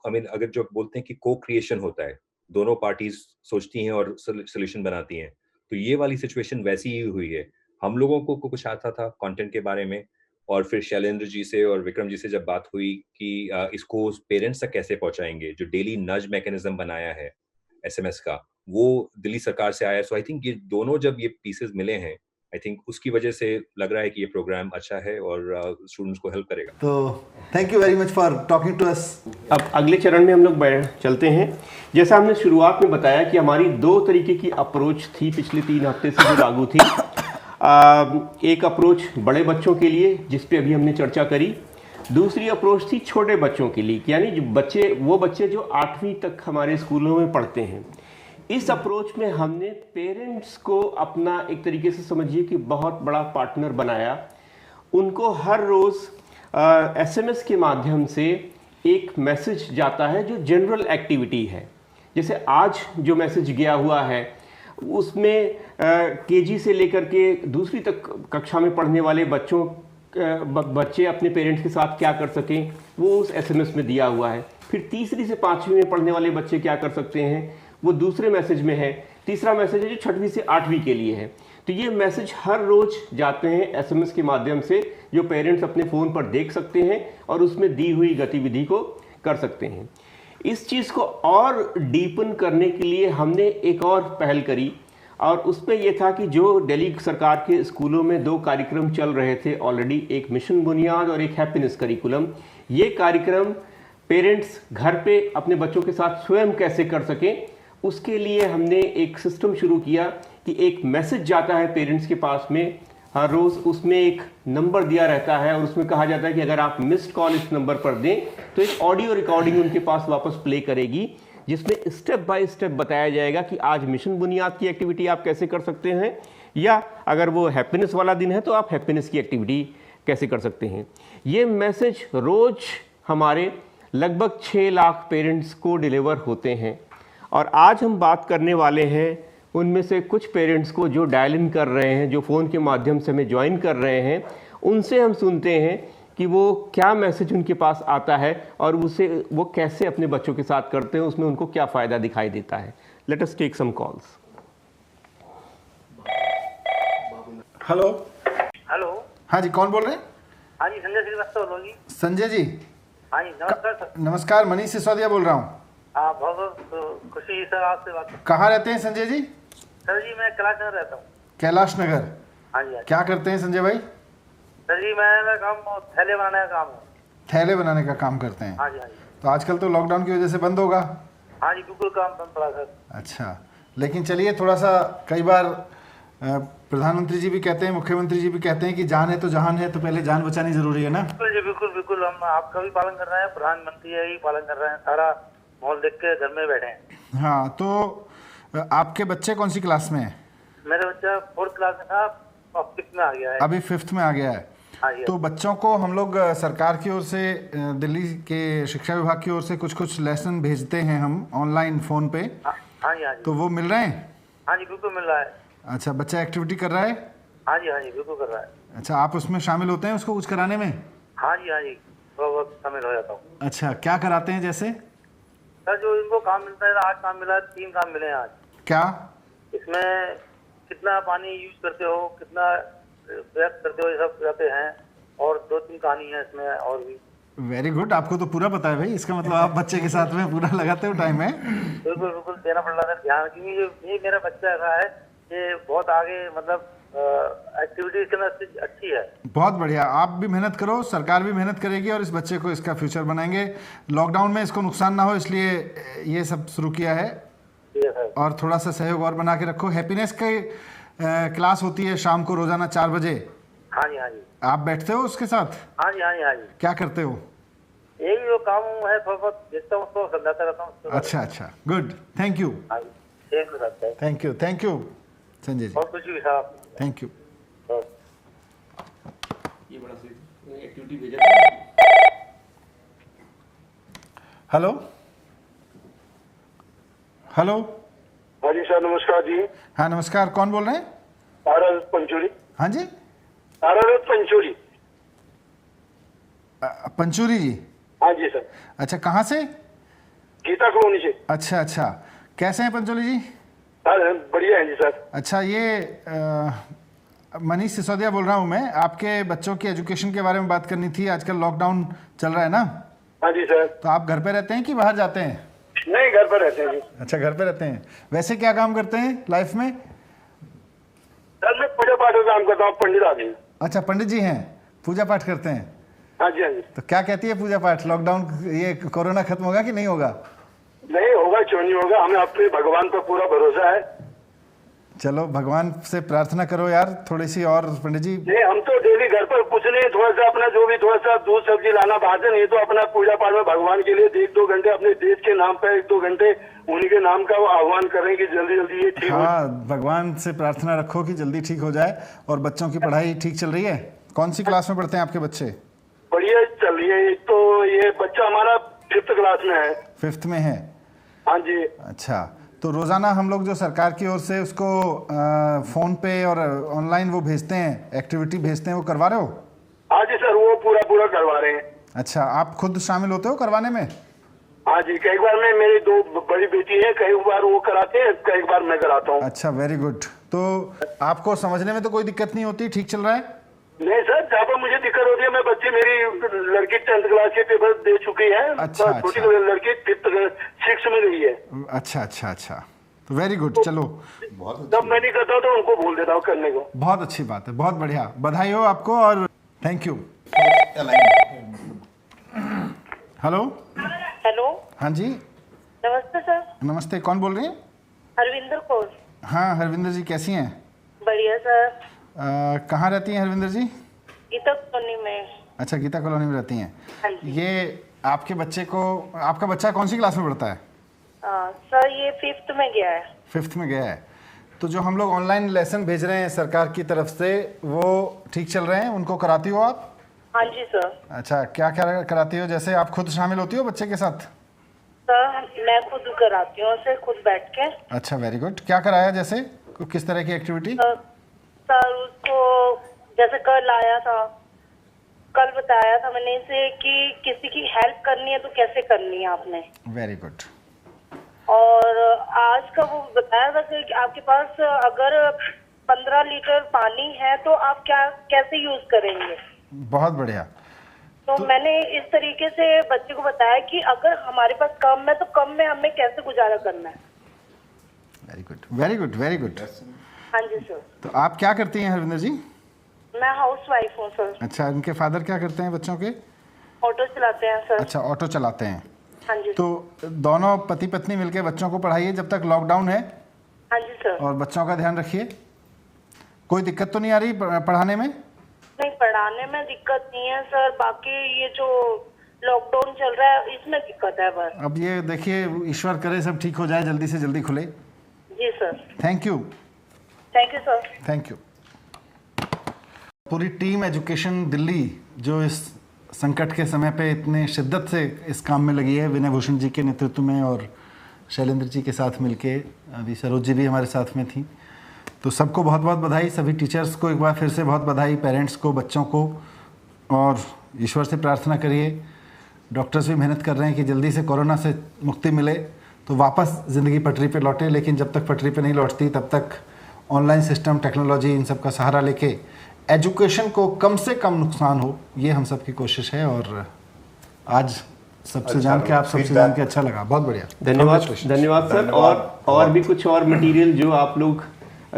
I mean अगर जो बोलते हैं कि co-creation होता है, दोनों parties सोचती हैं और solution बनाती हैं, तो ये वाली situation वैसी ही हुई है। हम लोगों को कुछ आता था content के बारे में, और फिर शैलेंद्र जी से और विक्रम जी से जब बात हुई कि इसको पेरेंट्स तक कैसे पहुंचाएंगे, जो डेली नज मैकेनिज्म बनाया है एसएमएस का, वो दिल्ली सरकार से आया। सो आई थिंक ये दोनों जब ये पीसेस मिले हैं, आई थिंक उसकी वजह से लग रहा है कि ये प्रोग्राम अच्छा है और स्टूडेंट्स को हेल्प करेगा। तो thank you very much for talking to us. अब अगले चरण में हम लोग चलते हैं। जैसा हमने शुरुआत में बताया कि हमारी 2 तरीके की अप्रोच थी पिछले 3 हफ्ते से जो लागू थी। एक अप्रोच बड़े बच्चों के लिए, जिस पे अभी हमने चर्चा करी। दूसरी अप्रोच थी छोटे बच्चों के लिए, यानी वो बच्चे जो 8वीं तक हमारे स्कूलों में पढ़ते हैं। इस अप्रोच में हमने पेरेंट्स को अपना एक तरीके से समझिए कि बहुत बड़ा पार्टनर बनाया। उनको हर रोज़ एसएमएस के माध्यम से एक मैसेज जाता है जो जनरल एक्टिविटी है। जैसे आज जो मैसेज गया हुआ है उसमें केजी से लेकर के दूसरी तक कक्षा में पढ़ने वाले बच्चे अपने पेरेंट्स के साथ क्या कर सकें, वो उस एसएमएस में दिया हुआ है। फिर तीसरी से 5वीं में पढ़ने वाले बच्चे क्या कर सकते हैं, वो दूसरे मैसेज में है। तीसरा मैसेज है जो 6वीं से 8वीं के लिए है। तो ये मैसेज हर रोज़ जाते हैं एसएमएस के माध्यम से, जो पेरेंट्स अपने फ़ोन पर देख सकते हैं और उसमें दी हुई गतिविधि को कर सकते हैं। इस चीज़ को और डीपन करने के लिए हमने एक और पहल करी, और उसमें यह था कि जो दिल्ली सरकार के स्कूलों में 2 कार्यक्रम चल रहे थे ऑलरेडी, एक मिशन बुनियाद और एक हैप्पीनेस करिकुलम। ये कार्यक्रम पेरेंट्स घर पे अपने बच्चों के साथ स्वयं कैसे कर सकें, उसके लिए हमने एक सिस्टम शुरू किया कि एक मैसेज जाता है पेरेंट्स के पास में हर रोज़। उसमें एक नंबर दिया रहता है और उसमें कहा जाता है कि अगर आप मिस्ड कॉल इस नंबर पर दें तो एक ऑडियो रिकॉर्डिंग उनके पास वापस प्ले करेगी, जिसमें स्टेप बाय स्टेप बताया जाएगा कि आज मिशन बुनियाद की एक्टिविटी आप कैसे कर सकते हैं, या अगर वो हैप्पीनेस वाला दिन है तो आप हैप्पीनेस की एक्टिविटी कैसे कर सकते हैं। ये मैसेज रोज़ हमारे लगभग 6 लाख पेरेंट्स को डिलीवर होते हैं। और आज हम बात करने वाले हैं उनमें से कुछ पेरेंट्स को जो डायल इन कर रहे हैं, जो फ़ोन के माध्यम से हमें ज्वाइन कर रहे हैं। उनसे हम सुनते हैं कि वो क्या मैसेज उनके पास आता है और उसे वो कैसे अपने बच्चों के साथ करते हैं, उसमें उनको क्या फ़ायदा दिखाई देता है। Let us take some calls. Hello. Hello. हाँ जी, कौन बोल रहे हैं? हाँ जी, संजय श्रीवास्तव बोल रही। संजय जी। हाँ जी, नमस्कार सर। नमस्कार, मनीष सिसोदिया बोल रहा हूँ। हाँ, बहुत बहुत खुशी है सर आपसे बात। कहाँ रहते हैं संजय जी? सर जी मैं कैलाश नगर रहता हूँ। कैलाश नगर। हाँ जी। क्या करते हैं संजय भाई? सर जी मेरा काम थैले बनाने का काम है। थैले बनाने का काम करते हैं? हाँ जी हाँ जी। तो आजकल तो लॉकडाउन की वजह से बंद होगा? हाँ जी, बिल्कुल काम बंद पड़ा सर। अच्छा, लेकिन चलिए थोड़ा सा, कई बार प्रधानमंत्री जी भी कहते हैं, मुख्यमंत्री जी भी कहते हैं कि जान है तो जहान है, तो पहले जान बचानी जरूरी है ना? बिल्कुल जी, बिल्कुल बिल्कुल। हम आपका भी पालन कर रहे हैं, प्रधानमंत्री यही पालन कर रहे हैं, सारा माहौल देख के घर में बैठे हैं। हाँ, तो आपके बच्चे कौन सी क्लास में है? मेरा बच्चा 4th क्लास में था, अब 5th में आ गया है। अभी 5th में आ गया है। तो बच्चों को हम लोग सरकार की ओर से, दिल्ली के शिक्षा विभाग की ओर से कुछ लेसन भेजते हैं हम ऑनलाइन फ़ोन पे। हाँ जी हाँ जी। तो वो मिल रहे हैं? हाँ जी बिल्कुल मिल रहा है। अच्छा, बच्चा एक्टिविटी कर रहा है? हाँ जी बिल्कुल कर रहा है। अच्छा, आप उसमें शामिल होते हैं उसको कुछ कराने में? हाँ जी थोड़ा बहुत शामिल हो जाता हूँ। अच्छा, क्या कराते हैं जैसे? सर जो इनको काम मिलता है, आज काम मिला, 3 काम मिले हैं आज। क्या? इसमें कितना पानी यूज करते हो, कितना व्यस्त करते हो, ये सब जाते हैं, और 2-3 कहानी है इसमें और भी। वेरी गुड, आपको तो पूरा पता है भाई, इसका मतलब आप बच्चे के साथ में पूरा लगाते हो टाइम है। बिल्कुल बिल्कुल देना पड़ रहा है ध्यान, क्योंकि ये मेरा बच्चा ऐसा है कि बहुत आगे मतलब एक्टिविटी के अंदर अच्छी है। बहुत बढ़िया, आप भी मेहनत करो, सरकार भी मेहनत करेगी और इस बच्चे को इसका फ्यूचर बनाएंगे। लॉकडाउन में इसको नुकसान ना हो इसलिए ये सब शुरू किया है, और थोड़ा सा सहयोग और बना के रखो। हैप्पीनेस की क्लास होती है शाम को रोजाना 4 बजे। हाँ जी आप बैठते हो उसके साथ? हाँ जी क्या करते हो? यही जो काम है, थोड़ा बहुत देखता हूँ, उसको समझाता रहता हूँ। अच्छा, good, thank you. Thank you Sanjay ji, बहुत कुछ भी साहब, थैंक यू। ये बड़ा एक्टिविटी भेजा। हेलो। हाँ जी सर, नमस्कार जी। हाँ नमस्कार, कौन बोल रहे हैं? आरआरएस पंचोली। हाँ जी, आरआरएस पंचोली। पंचूरी जी? हाँ जी सर। अच्छा, कहाँ से? गीता कॉलोनी से। अच्छा, कैसे हैं पंचोली जी? बढ़िया है जी सर। अच्छा, ये मनीष सिसोदिया बोल रहा हूँ मैं, आपके बच्चों की एजुकेशन के बारे में बात करनी थी। आजकल लॉकडाउन चल रहा है ना? हाँ जी सर। तो आप घर पे रहते हैं कि बाहर जाते हैं? नहीं, घर पर रहते हैं जी। अच्छा, घर पे रहते हैं। वैसे क्या काम करते हैं लाइफ में? सर मैं पूजा पाठ का काम करता हूँ, पंडित आदमी। अच्छा, पंडित जी हैं, पूजा पाठ करते हैं। हाँ जी। तो क्या कहती है पूजा पाठ? लॉकडाउन, ये कोरोना खत्म होगा कि नहीं होगा? नहीं होगा, क्यों नहीं होगा, हमें अपने भगवान पर पूरा भरोसा है। चलो भगवान से प्रार्थना करो यार थोड़ी सी और पंडित जी। नहीं, हम तो डेली घर पर कुछ नहीं, थोड़ा सा अपना जो भी थोड़ा सा दूध सब्जी लाना बाहर से, नहीं तो अपना पूजा पाठ में भगवान के लिए 1-2 घंटे अपने देश के नाम पे 1-2 घंटे उन्हीं के नाम का आह्वान करें कि जल्दी जल्दी ये ठीक हो। हाँ, भगवान से प्रार्थना रखो कि जल्दी ठीक हो जाए। और बच्चों की पढ़ाई ठीक चल रही है? कौन सी क्लास में पढ़ते हैं आपके बच्चे? बढ़िया चल रही है। तो ये बच्चा हमारा 5th क्लास में है। 5th में है? हाँ जी। अच्छा, तो रोजाना हम लोग जो सरकार की ओर से उसको फोन पे और ऑनलाइन वो भेजते हैं, एक्टिविटी भेजते हैं, वो करवा रहे हो? हाँ जी सर, वो पूरा करवा रहे हैं। अच्छा, आप खुद शामिल होते हो करवाने में? हाँ जी, कई बार मैं, मेरी 2 बड़ी बेटी है, कई बार वो कराते हैं, कई बार मैं कराता हूँ। अच्छा, वेरी गुड। तो आपको समझने में तो कोई दिक्कत नहीं होती? ठीक चल रहा है? नहीं सर, जहाँ पर मुझे दिक्कत होती है, मैं बच्चे, मेरी लड़की 10th क्लास के पेपर दे चुकी है। अच्छा, छोटी लड़की 6th में गई है। अच्छा, तो वेरी गुड। चलो, जब मैं नहीं करता हूँ तो उनको बोल देता हूँ करने को। बहुत अच्छी बात है, बहुत बढ़िया, बधाई हो आपको और थैंक यू। हेलो। हाँ जी, नमस्ते सर। नमस्ते, कौन बोल रही हैं? हरविंदर कौर। हाँ हरविंदर जी, कैसी हैं? बढ़िया सर। कहाँ रहती हैं हरविंदर जी? गीता कॉलोनी में। अच्छा, गीता कॉलोनी में रहती हैं। हाँ जी। ये आपके बच्चे को, आपका बच्चा कौन सी क्लास में पढ़ता है? सर ये 5th में गया है। 5th में गया है। तो जो हम लोग ऑनलाइन लेसन भेज रहे हैं सरकार की तरफ से, वो ठीक चल रहे हैं? उनको कराती हो आप? हाँ जी सर। अच्छा, क्या कराती हो? जैसे आप खुद शामिल होती हो बच्चे के साथ? सर मैं खुद कराती हूँ उसे, खुद बैठ के। अच्छा, वेरी गुड। क्या कराया, जैसे किस तरह की एक्टिविटी? सर उसको जैसे कल बताया था मैंने इसे कि किसी की हेल्प करनी है तो कैसे करनी है आपने। Very good. और आज का वो बताया था कि आपके पास अगर 15 लीटर पानी है तो आप कैसे यूज करेंगे। बहुत बढ़िया। तो मैंने इस तरीके से बच्चे को बताया कि अगर हमारे पास कम है तो कम में हमें कैसे गुजारा करना है। Very good, very good, very good. हाँ जी सर। तो आप क्या करती हैं हरविंदर जी? मैं हाउस वाइफ हूँ सर। अच्छा, इनके फादर क्या करते हैं बच्चों के? ऑटो चलाते हैं सर। अच्छा, ऑटो चलाते हैं। हाँ जी। तो दोनों पति पत्नी मिलके बच्चों को पढ़ाइए जब तक लॉकडाउन है। हाँ जी सर। और बच्चों का ध्यान रखिए। कोई दिक्कत तो नहीं आ रही पढ़ाने में? नहीं, पढ़ाने में दिक्कत नहीं है सर, बाकी ये जो लॉकडाउन चल रहा है इसमें दिक्कत है बस। अब ये देखिए, ईश्वर करे सब ठीक हो जाए, जल्दी से जल्दी खुले। जी sir. Thank you. Thank you sir. Thank you. पूरी टीम एजुकेशन दिल्ली जो इस संकट के समय पे इतने शिद्दत से इस काम में लगी है, विनय भूषण जी के नेतृत्व में और शैलेंद्र जी के साथ मिलके, अभी सरोज जी भी हमारे साथ में थी। तो सबको बहुत बहुत बधाई, सभी टीचर्स को एक बार फिर से बहुत बधाई, पेरेंट्स को, बच्चों को, और ईश्वर से प्रार्थना करिए। डॉक्टर्स भी मेहनत कर रहे हैं कि जल्दी से कोरोना से मुक्ति मिले तो वापस ज़िंदगी पटरी पे लौटे, लेकिन जब तक पटरी पे नहीं लौटती तब तक ऑनलाइन सिस्टम, टेक्नोलॉजी, इन सब का सहारा लेके एजुकेशन को कम से कम नुकसान हो, ये हम सब की कोशिश है। और आज सबसे जान के, आप सबसे जान के अच्छा लगा, बहुत बढ़िया, धन्यवाद सर। और भी कुछ और मटेरियल जो आप लोग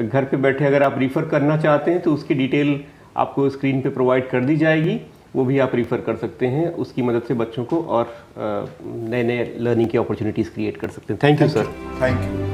घर पे बैठे अगर आप रिफ़र करना चाहते हैं तो उसकी डिटेल आपको स्क्रीन पे प्रोवाइड कर दी जाएगी, वो भी आप रिफ़र कर सकते हैं। उसकी मदद से बच्चों को और नए नए लर्निंग की अपॉर्चुनिटीज़ क्रिएट कर सकते हैं। Thank you sir. Thank you.